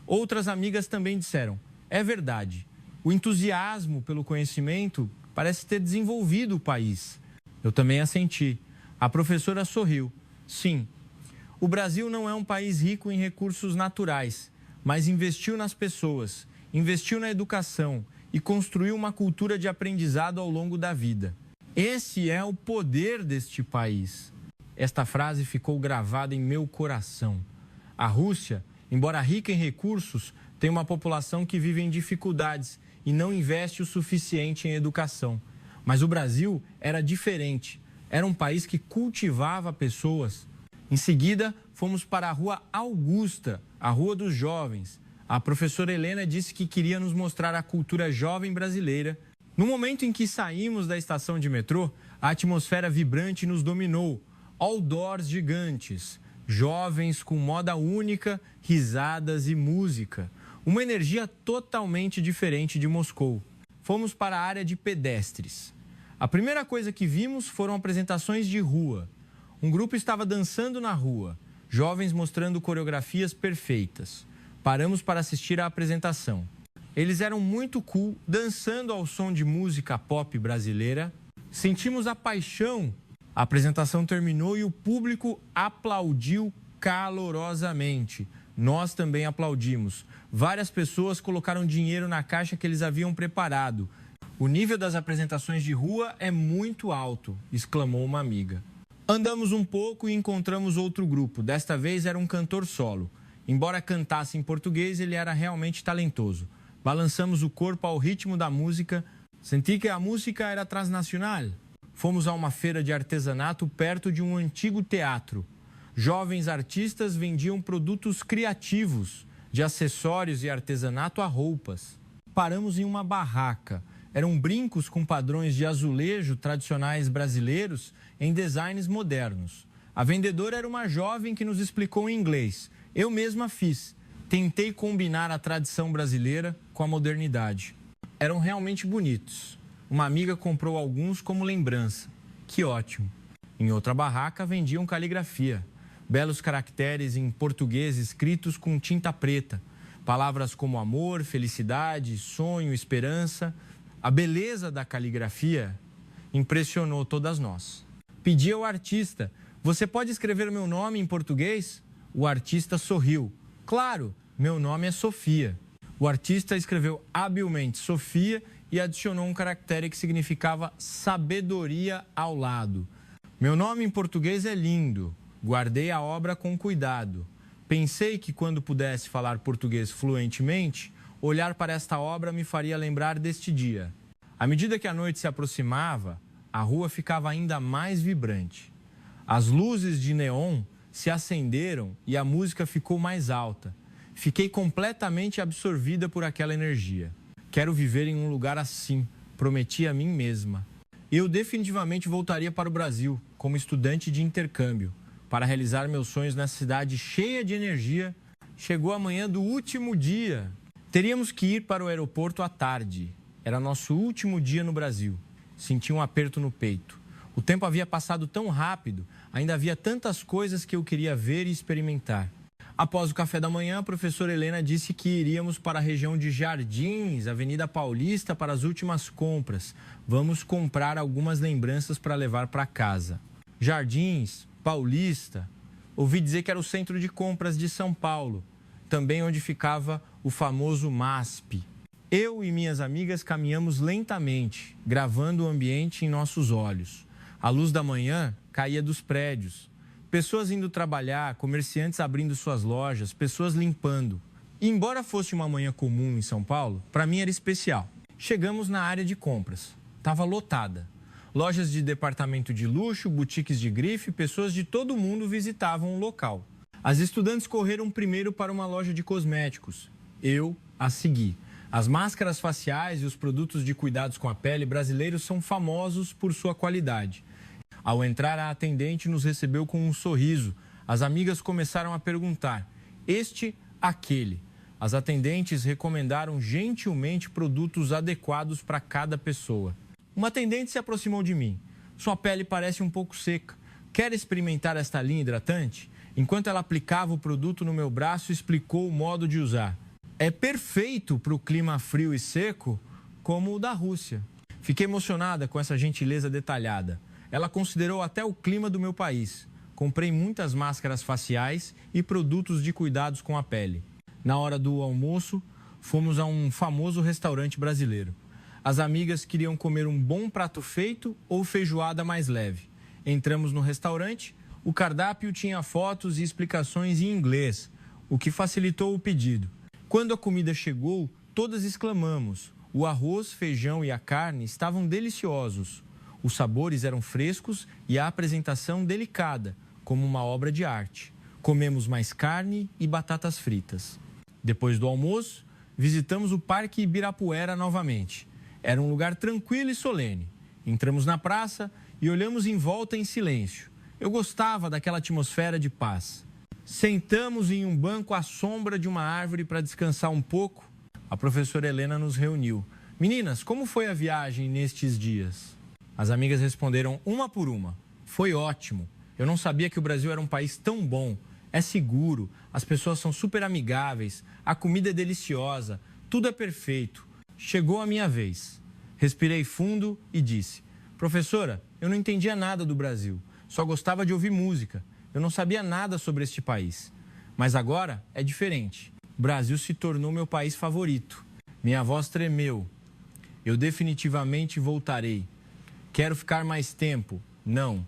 Outras amigas também disseram: é verdade. O entusiasmo pelo conhecimento parece ter desenvolvido o país. Eu também assenti. A professora sorriu. Sim, o Brasil não é um país rico em recursos naturais, mas investiu nas pessoas, investiu na educação e construiu uma cultura de aprendizado ao longo da vida. Esse é o poder deste país. Esta frase ficou gravada em meu coração. A Rússia, embora rica em recursos, tem uma população que vive em dificuldades e não investe o suficiente em educação. Mas o Brasil era diferente. Era um país que cultivava pessoas. Em seguida, fomos para a Rua Augusta, a Rua dos Jovens. A professora Helena disse que queria nos mostrar a cultura jovem brasileira. No momento em que saímos da estação de metrô, a atmosfera vibrante nos dominou. Outdoors gigantes, jovens com moda única, risadas e música. Uma energia totalmente diferente de Moscou. Fomos para a área de pedestres. A primeira coisa que vimos foram apresentações de rua. Um grupo estava dançando na rua, jovens mostrando coreografias perfeitas. Paramos para assistir à apresentação. Eles eram muito cool, dançando ao som de música pop brasileira. Sentimos a paixão. A apresentação terminou e o público aplaudiu calorosamente. Nós também aplaudimos. Várias pessoas colocaram dinheiro na caixa que eles haviam preparado. O nível das apresentações de rua é muito alto, exclamou uma amiga. Andamos um pouco e encontramos outro grupo. Desta vez era um cantor solo. Embora cantasse em português, ele era realmente talentoso. Balançamos o corpo ao ritmo da música. Senti que a música era transnacional. Fomos a uma feira de artesanato perto de um antigo teatro. Jovens artistas vendiam produtos criativos, de acessórios e artesanato a roupas. Paramos em uma barraca. Eram brincos com padrões de azulejo tradicionais brasileiros em designs modernos. A vendedora era uma jovem que nos explicou em inglês. Eu mesma fiz. Tentei combinar a tradição brasileira com a modernidade. Eram realmente bonitos. Uma amiga comprou alguns como lembrança. Que ótimo! Em outra barraca vendiam caligrafia. Belos caracteres em português escritos com tinta preta. Palavras como amor, felicidade, sonho, esperança. A beleza da caligrafia impressionou todas nós. Pedi ao artista: você pode escrever meu nome em português? O artista sorriu. Claro, meu nome é Sofia. O artista escreveu habilmente Sofia e adicionou um caractere que significava sabedoria ao lado. Meu nome em português é lindo. Guardei a obra com cuidado. Pensei que quando pudesse falar português fluentemente, olhar para esta obra me faria lembrar deste dia. À medida que a noite se aproximava, a rua ficava ainda mais vibrante. As luzes de neon se acenderam e a música ficou mais alta. Fiquei completamente absorvida por aquela energia. Quero viver em um lugar assim, prometi a mim mesma. Eu definitivamente voltaria para o Brasil, como estudante de intercâmbio, para realizar meus sonhos nessa cidade cheia de energia. Chegou a manhã do último dia. Teríamos que ir para o aeroporto à tarde. Era nosso último dia no Brasil. Senti um aperto no peito. O tempo havia passado tão rápido, ainda havia tantas coisas que eu queria ver e experimentar. Após o café da manhã, a professora Helena disse que iríamos para a região de Jardins, Avenida Paulista, para as últimas compras. Vamos comprar algumas lembranças para levar para casa. Jardins, Paulista, ouvi dizer que era o centro de compras de São Paulo, também onde ficava o famoso MASP. Eu e minhas amigas caminhamos lentamente, gravando o ambiente em nossos olhos. A luz da manhã caía dos prédios. Pessoas indo trabalhar, comerciantes abrindo suas lojas, pessoas limpando. E embora fosse uma manhã comum em São Paulo, para mim era especial. Chegamos na área de compras. Estava lotada. Lojas de departamento de luxo, boutiques de grife, pessoas de todo mundo visitavam o local. As estudantes correram primeiro para uma loja de cosméticos. Eu as segui. As máscaras faciais e os produtos de cuidados com a pele brasileiros são famosos por sua qualidade. Ao entrar, a atendente nos recebeu com um sorriso. As amigas começaram a perguntar: este, aquele. As atendentes recomendaram gentilmente produtos adequados para cada pessoa. Uma atendente se aproximou de mim. Sua pele parece um pouco seca. Quer experimentar esta linha hidratante? Enquanto ela aplicava o produto no meu braço, explicou o modo de usar. É perfeito para o clima frio e seco, como o da Rússia. Fiquei emocionada com essa gentileza detalhada. Ela considerou até o clima do meu país. Comprei muitas máscaras faciais e produtos de cuidados com a pele. Na hora do almoço, fomos a um famoso restaurante brasileiro. As amigas queriam comer um bom prato feito ou feijoada mais leve. Entramos no restaurante, o cardápio tinha fotos e explicações em inglês, o que facilitou o pedido. Quando a comida chegou, todas exclamamos. O arroz, feijão e a carne estavam deliciosos. Os sabores eram frescos e a apresentação delicada, como uma obra de arte. Comemos mais carne e batatas fritas. Depois do almoço, visitamos o Parque Ibirapuera novamente. Era um lugar tranquilo e solene. Entramos na praça e olhamos em volta em silêncio. Eu gostava daquela atmosfera de paz. Sentamos em um banco à sombra de uma árvore para descansar um pouco. A professora Helena nos reuniu. Meninas, como foi a viagem nestes dias? As amigas responderam uma por uma. Foi ótimo. Eu não sabia que o Brasil era um país tão bom. É seguro, as pessoas são super amigáveis, a comida é deliciosa, tudo é perfeito. Chegou a minha vez. Respirei fundo e disse: professora, eu não entendia nada do Brasil, só gostava de ouvir música. Eu não sabia nada sobre este país. Mas agora é diferente. O Brasil se tornou meu país favorito. Minha voz tremeu. Eu definitivamente voltarei. Quero ficar mais tempo? Não.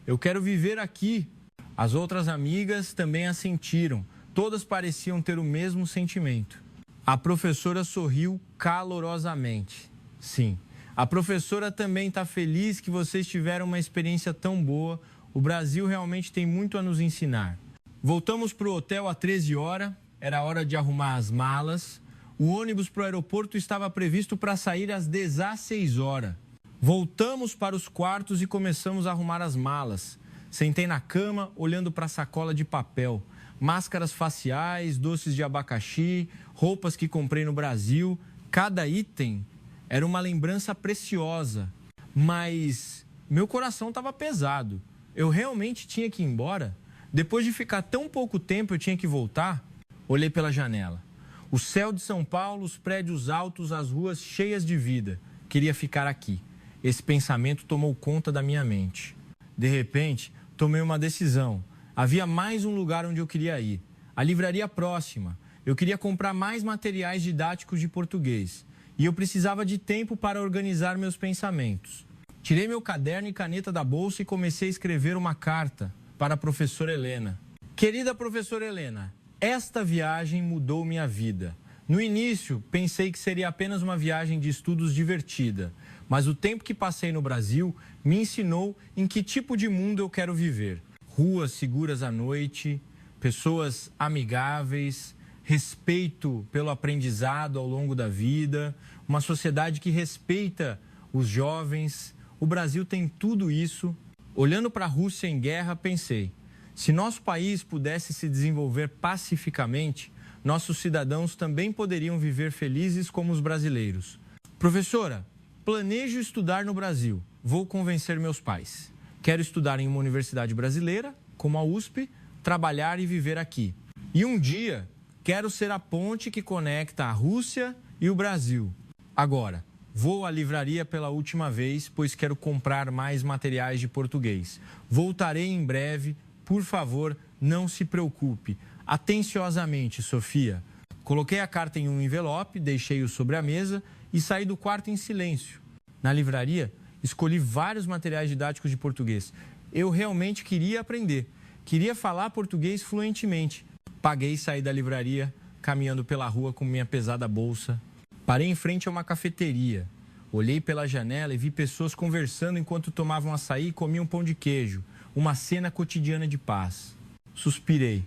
Eu quero viver aqui. As outras amigas também assentiram. Todas pareciam ter o mesmo sentimento. A professora sorriu calorosamente. Sim, a professora também está feliz que vocês tiveram uma experiência tão boa. O Brasil realmente tem muito a nos ensinar. Voltamos para o hotel às 13 horas. Era hora de arrumar as malas. O ônibus para o aeroporto estava previsto para sair às 16 horas. Voltamos para os quartos e começamos a arrumar as malas. Sentei na cama, olhando para a sacola de papel. Máscaras faciais, doces de abacaxi, roupas que comprei no Brasil. Cada item era uma lembrança preciosa. Mas meu coração estava pesado. Eu realmente tinha que ir embora? Depois de ficar tão pouco tempo, eu tinha que voltar? Olhei pela janela. O céu de São Paulo, os prédios altos, as ruas cheias de vida. queria ficar aqui. Esse pensamento tomou conta da minha mente. De repente, tomei uma decisão. Havia mais um lugar onde eu queria ir. A livraria próxima. Eu queria comprar mais materiais didáticos de português. E eu precisava de tempo para organizar meus pensamentos. Tirei meu caderno e caneta da bolsa e comecei a escrever uma carta para a professora Helena. Querida professora Helena, esta viagem mudou minha vida. No início, pensei que seria apenas uma viagem de estudos divertida, mas o tempo que passei no Brasil me ensinou em que tipo de mundo eu quero viver. Ruas seguras à noite, pessoas amigáveis, respeito pelo aprendizado ao longo da vida, uma sociedade que respeita os jovens. O Brasil tem tudo isso. Olhando para a Rússia em guerra, pensei, se nosso país pudesse se desenvolver pacificamente, nossos cidadãos também poderiam viver felizes como os brasileiros. Professora, planejo estudar no Brasil. Vou convencer meus pais. Quero estudar em uma universidade brasileira, como a USP, trabalhar e viver aqui. E um dia, quero ser a ponte que conecta a Rússia e o Brasil. Agora, vou à livraria pela última vez, pois quero comprar mais materiais de português. Voltarei em breve. Por favor, não se preocupe. Atenciosamente, Sofia. Coloquei a carta em um envelope, deixei-o sobre a mesa e saí do quarto em silêncio. Na livraria, escolhi vários materiais didáticos de português. Eu realmente queria aprender. Queria falar português fluentemente. Paguei e saí da livraria, caminhando pela rua com minha pesada bolsa. Parei em frente a uma cafeteria. Olhei pela janela e vi pessoas conversando enquanto tomavam açaí e comiam pão de queijo. Uma cena cotidiana de paz. Suspirei.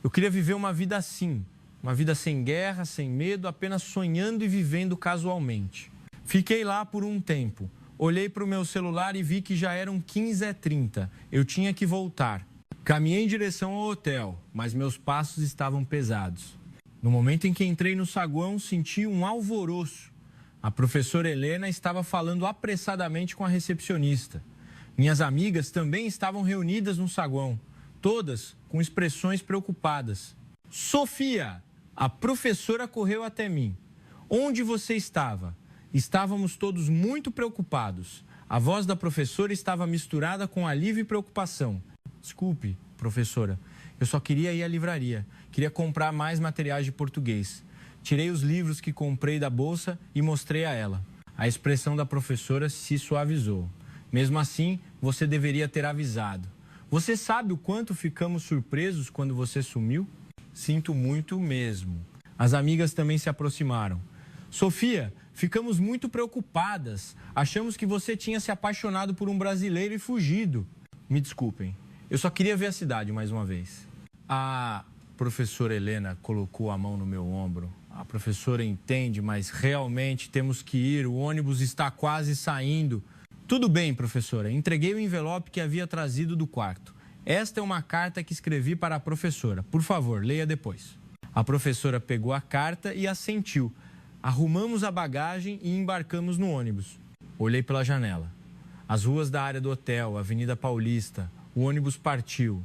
Eu queria viver uma vida assim. Uma vida sem guerra, sem medo, apenas sonhando e vivendo casualmente. Fiquei lá por um tempo. Olhei para o meu celular e vi que já eram 15h30. Eu tinha que voltar. Caminhei em direção ao hotel, mas meus passos estavam pesados. No momento em que entrei no saguão, senti um alvoroço. A professora Helena estava falando apressadamente com a recepcionista. Minhas amigas também estavam reunidas no saguão, todas com expressões preocupadas. Sofia! A professora correu até mim. Onde você estava? Estávamos todos muito preocupados. A voz da professora estava misturada com alívio e preocupação. Desculpe, professora, eu só queria ir à livraria. Queria comprar mais materiais de português. Tirei os livros que comprei da bolsa e mostrei a ela. A expressão da professora se suavizou. Mesmo assim, você deveria ter avisado. Você sabe o quanto ficamos surpresos quando você sumiu? Sinto muito mesmo. As amigas também se aproximaram. Sofia, ficamos muito preocupadas. Achamos que você tinha se apaixonado por um brasileiro e fugido. Me desculpem, eu só queria ver a cidade mais uma vez. A professora Helena colocou a mão no meu ombro. A professora entende, mas realmente temos que ir. O ônibus está quase saindo. Tudo bem, professora. Entreguei o envelope que havia trazido do quarto. Esta é uma carta que escrevi para a professora. Por favor, leia depois. A professora pegou a carta e assentiu. Arrumamos a bagagem e embarcamos no ônibus. Olhei pela janela. As ruas da área do hotel, a Avenida Paulista. O ônibus partiu.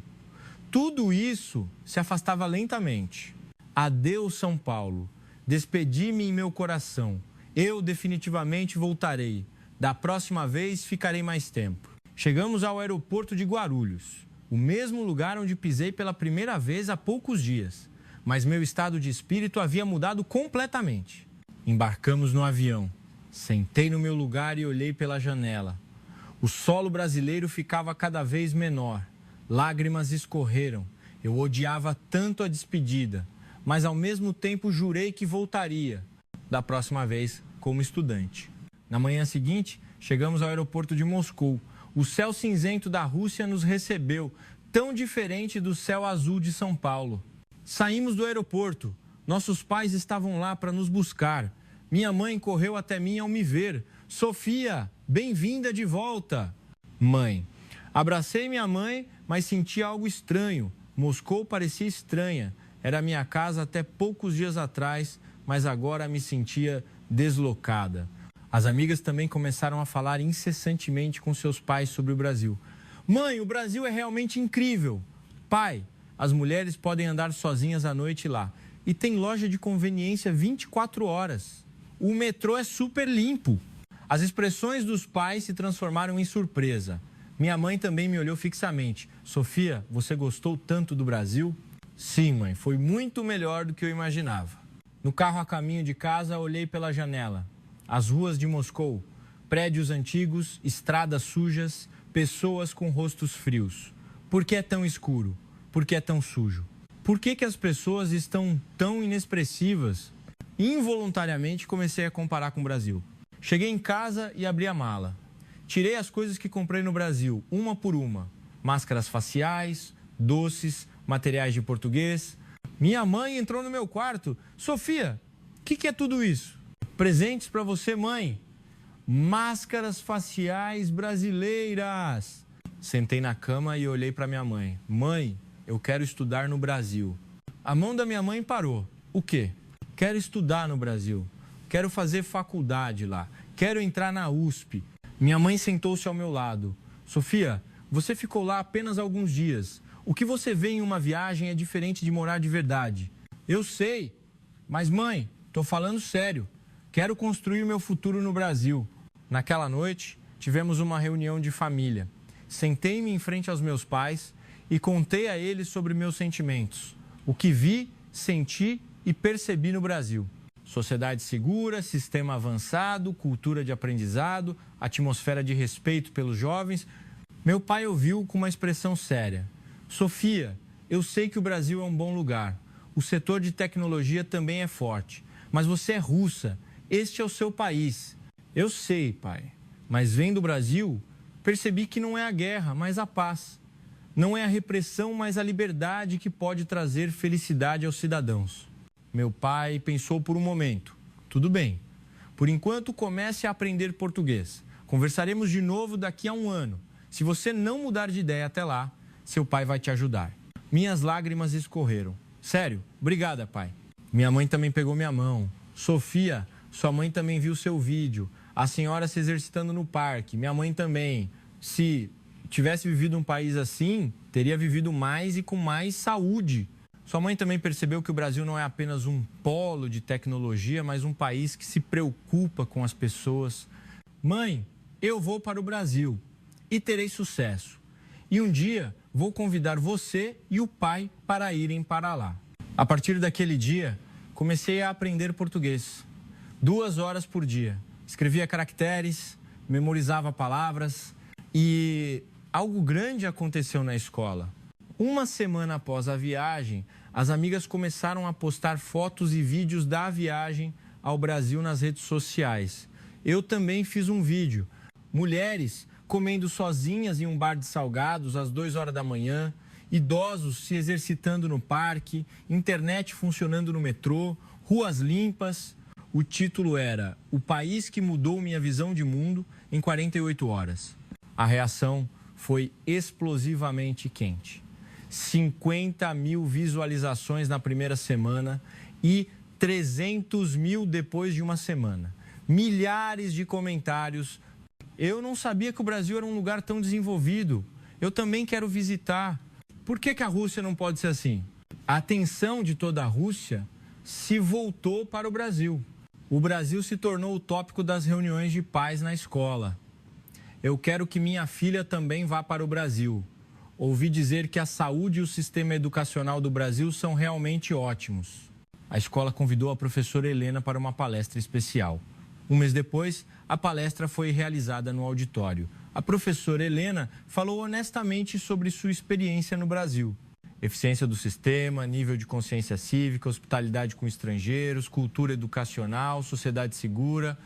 Tudo isso se afastava lentamente. Adeus, São Paulo. Despedi-me em meu coração. Eu definitivamente voltarei. Da próxima vez ficarei mais tempo. Chegamos ao aeroporto de Guarulhos, o mesmo lugar onde pisei pela primeira vez há poucos dias. Mas meu estado de espírito havia mudado completamente. Embarcamos no avião. Sentei no meu lugar e olhei pela janela. O solo brasileiro ficava cada vez menor. Lágrimas escorreram. Eu odiava tanto a despedida, mas ao mesmo tempo jurei que voltaria, da próxima vez como estudante. Na manhã seguinte, chegamos ao aeroporto de Moscou. O céu cinzento da Rússia nos recebeu, tão diferente do céu azul de São Paulo. Saímos do aeroporto. Nossos pais estavam lá para nos buscar. Minha mãe correu até mim ao me ver. Sofia, bem-vinda de volta. Mãe. Abracei minha mãe, mas senti algo estranho. Moscou parecia estranha. Era minha casa até poucos dias atrás, mas agora me sentia deslocada. As amigas também começaram a falar incessantemente com seus pais sobre o Brasil. Mãe, o Brasil é realmente incrível. Pai, as mulheres podem andar sozinhas à noite lá. E tem loja de conveniência 24 horas. O metrô é super limpo. As expressões dos pais se transformaram em surpresa. Minha mãe também me olhou fixamente. Sofia, você gostou tanto do Brasil? Sim, mãe, foi muito melhor do que eu imaginava. No carro a caminho de casa, olhei pela janela. As ruas de Moscou, prédios antigos, estradas sujas, pessoas com rostos frios. Por que é tão escuro? Por que é tão sujo? Por que as pessoas estão tão inexpressivas? Involuntariamente comecei a comparar com o Brasil. Cheguei em casa e abri a mala. Tirei as coisas que comprei no Brasil, uma por uma. Máscaras faciais, doces, materiais de português. Minha mãe entrou no meu quarto. Sofia, o que é tudo isso? Presentes para você, mãe. Máscaras faciais brasileiras. Sentei na cama e olhei para minha mãe. Mãe, eu quero estudar no Brasil. A mão da minha mãe parou. O quê? Quero estudar no Brasil. Quero fazer faculdade lá. Quero entrar na USP. Minha mãe sentou-se ao meu lado. Sofia, você ficou lá apenas alguns dias. O que você vê em uma viagem é diferente de morar de verdade. Eu sei, mas mãe, estou falando sério. Quero construir meu futuro no Brasil. Naquela noite, tivemos uma reunião de família. Sentei-me em frente aos meus pais e contei a eles sobre meus sentimentos. O que vi, senti e percebi no Brasil. Sociedade segura, sistema avançado, cultura de aprendizado, atmosfera de respeito pelos jovens. Meu pai ouviu com uma expressão séria. Sofia, eu sei que o Brasil é um bom lugar. O setor de tecnologia também é forte. Mas você é russa. Este é o seu país. Eu sei, pai. Mas vendo o Brasil, percebi que não é a guerra, mas a paz. Não é a repressão, mas a liberdade que pode trazer felicidade aos cidadãos. Meu pai pensou por um momento. Tudo bem. Por enquanto, comece a aprender português. Conversaremos de novo daqui a um ano. Se você não mudar de ideia até lá, seu pai vai te ajudar. Minhas lágrimas escorreram. Sério, obrigada, pai. Minha mãe também pegou minha mão. Sofia, sua mãe também viu seu vídeo. A senhora se exercitando no parque. Minha mãe também. Se tivesse vivido um país assim, teria vivido mais e com mais saúde. Sua mãe também percebeu que o Brasil não é apenas um polo de tecnologia, mas um país que se preocupa com as pessoas. Mãe, eu vou para o Brasil e terei sucesso. E um dia vou convidar você e o pai para irem para lá. A partir daquele dia, comecei a aprender português. 2 horas por dia. Escrevia caracteres, memorizava palavras e algo grande aconteceu na escola. Uma semana após a viagem, as amigas começaram a postar fotos e vídeos da viagem ao Brasil nas redes sociais. Eu também fiz um vídeo. Mulheres comendo sozinhas em um bar de salgados às 2 horas da manhã, idosos se exercitando no parque, internet funcionando no metrô, ruas limpas. O título era O País que Mudou Minha Visão de Mundo em 48 horas. A reação foi explosivamente quente. 50 mil visualizações na primeira semana e 300 mil depois de uma semana. Milhares de comentários. Eu não sabia que o Brasil era um lugar tão desenvolvido. Eu também quero visitar. Por que a Rússia não pode ser assim? A atenção de toda a Rússia se voltou para o Brasil. O Brasil se tornou o tópico das reuniões de pais na escola. Eu quero que minha filha também vá para o Brasil. Ouvi dizer que a saúde e o sistema educacional do Brasil são realmente ótimos. A escola convidou a professora Helena para uma palestra especial. Um mês depois, a palestra foi realizada no auditório. A professora Helena falou honestamente sobre sua experiência no Brasil. Eficiência do sistema, nível de consciência cívica, hospitalidade com estrangeiros, cultura educacional, sociedade segura.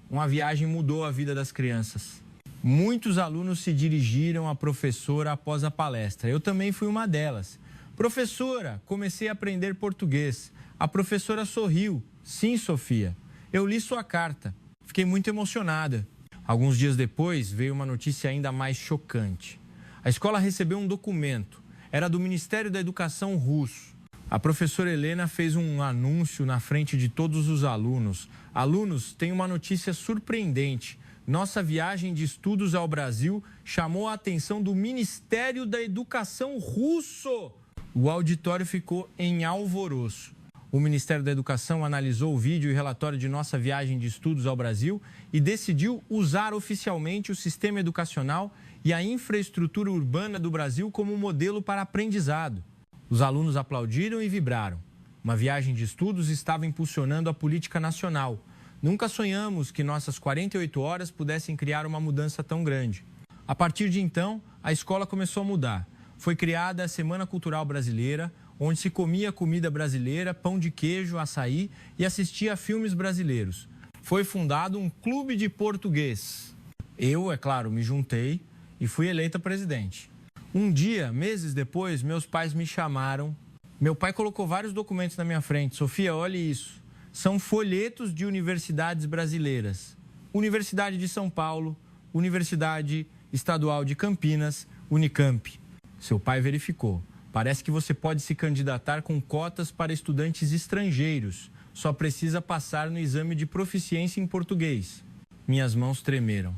Uma viagem mudou a vida das crianças. Muitos alunos se dirigiram à professora após a palestra. Eu também fui uma delas. Professora, comecei a aprender português. A professora sorriu. Sim, Sofia. Eu li sua carta. Fiquei muito emocionada. Alguns dias depois, veio uma notícia ainda mais chocante. A escola recebeu um documento. Era do Ministério da Educação russo. A professora Helena fez um anúncio na frente de todos os alunos. Alunos, tem uma notícia surpreendente. Nossa viagem de estudos ao Brasil chamou a atenção do Ministério da Educação russo. O auditório ficou em alvoroço. O Ministério da Educação analisou o vídeo e relatório de nossa viagem de estudos ao Brasil e decidiu usar oficialmente o sistema educacional e a infraestrutura urbana do Brasil como modelo para aprendizado. Os alunos aplaudiram e vibraram. Uma viagem de estudos estava impulsionando a política nacional. Nunca sonhamos que nossas 48 horas pudessem criar uma mudança tão grande. A partir de então, a escola começou a mudar. Foi criada a Semana Cultural Brasileira, onde se comia comida brasileira, pão de queijo, açaí e assistia a filmes brasileiros. Foi fundado um clube de português. Eu, é claro, me juntei e fui eleita presidente. Um dia, meses depois, meus pais me chamaram. Meu pai colocou vários documentos na minha frente. Sofia, olhe isso. São folhetos de universidades brasileiras. Universidade de São Paulo, Universidade Estadual de Campinas, Unicamp. Seu pai verificou. Parece que você pode se candidatar com cotas para estudantes estrangeiros. Só precisa passar no exame de proficiência em português. Minhas mãos tremeram.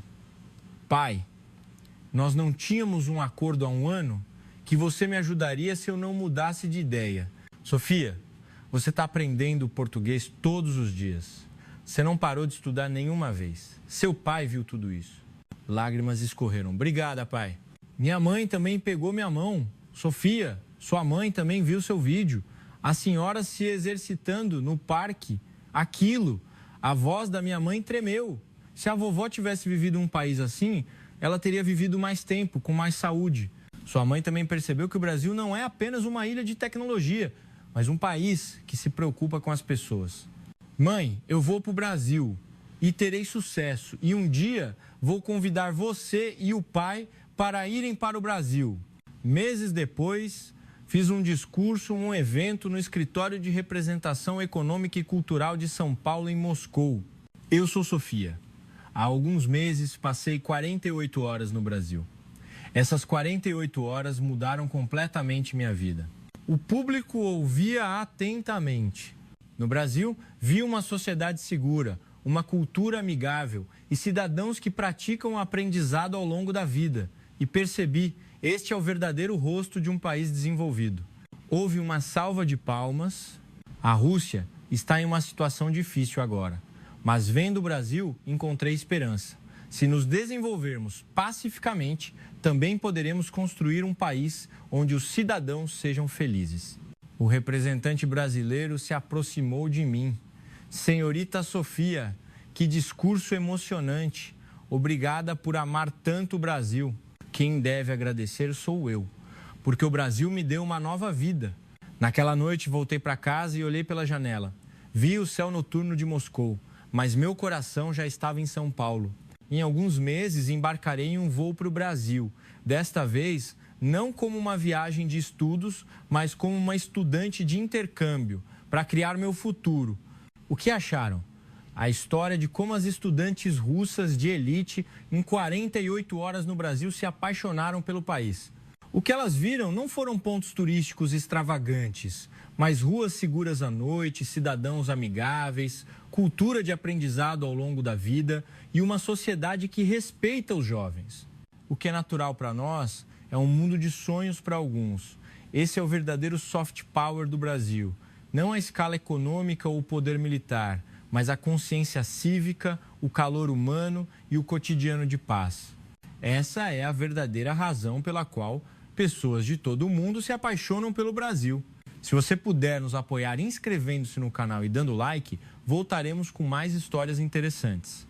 Pai, nós não tínhamos um acordo há um ano que você me ajudaria se eu não mudasse de ideia. Sofia, você está aprendendo português todos os dias. Você não parou de estudar nenhuma vez. Seu pai viu tudo isso. Lágrimas escorreram. Obrigada, pai. Minha mãe também pegou minha mão. Sofia, sua mãe também viu seu vídeo. A senhora se exercitando no parque. Aquilo, a voz da minha mãe tremeu. Se a vovó tivesse vivido um país assim, ela teria vivido mais tempo, com mais saúde. Sua mãe também percebeu que o Brasil não é apenas uma ilha de tecnologia, mas um país que se preocupa com as pessoas. Mãe, eu vou para o Brasil e terei sucesso. E um dia vou convidar você e o pai para irem para o Brasil. Meses depois, fiz um discurso, um evento no Escritório de Representação Econômica e Cultural de São Paulo, em Moscou. Eu sou Sofia. Há alguns meses, passei 48 horas no Brasil. Essas 48 horas mudaram completamente minha vida. O público ouvia atentamente. No Brasil, vi uma sociedade segura, uma cultura amigável e cidadãos que praticam o aprendizado ao longo da vida. E percebi, este é o verdadeiro rosto de um país desenvolvido. Houve uma salva de palmas. A Rússia está em uma situação difícil agora. Mas vendo o Brasil, encontrei esperança. Se nos desenvolvermos pacificamente, também poderemos construir um país onde os cidadãos sejam felizes. O representante brasileiro se aproximou de mim. Senhorita Sofia, que discurso emocionante. Obrigada por amar tanto o Brasil. Quem deve agradecer sou eu, porque o Brasil me deu uma nova vida. Naquela noite voltei para casa e olhei pela janela. Vi o céu noturno de Moscou, mas meu coração já estava em São Paulo. Em alguns meses embarcarei em um voo para o Brasil. Desta vez, não como uma viagem de estudos, mas como uma estudante de intercâmbio, para criar meu futuro. O que acharam? A história de como as estudantes russas de elite, em 48 horas no Brasil, se apaixonaram pelo país. O que elas viram não foram pontos turísticos extravagantes, mas ruas seguras à noite, cidadãos amigáveis, cultura de aprendizado ao longo da vida e uma sociedade que respeita os jovens. O que é natural para nós é um mundo de sonhos para alguns. Esse é o verdadeiro soft power do Brasil. Não a escala econômica ou o poder militar, mas a consciência cívica, o calor humano e o cotidiano de paz. Essa é a verdadeira razão pela qual pessoas de todo o mundo se apaixonam pelo Brasil. Se você puder nos apoiar inscrevendo-se no canal e dando like, voltaremos com mais histórias interessantes.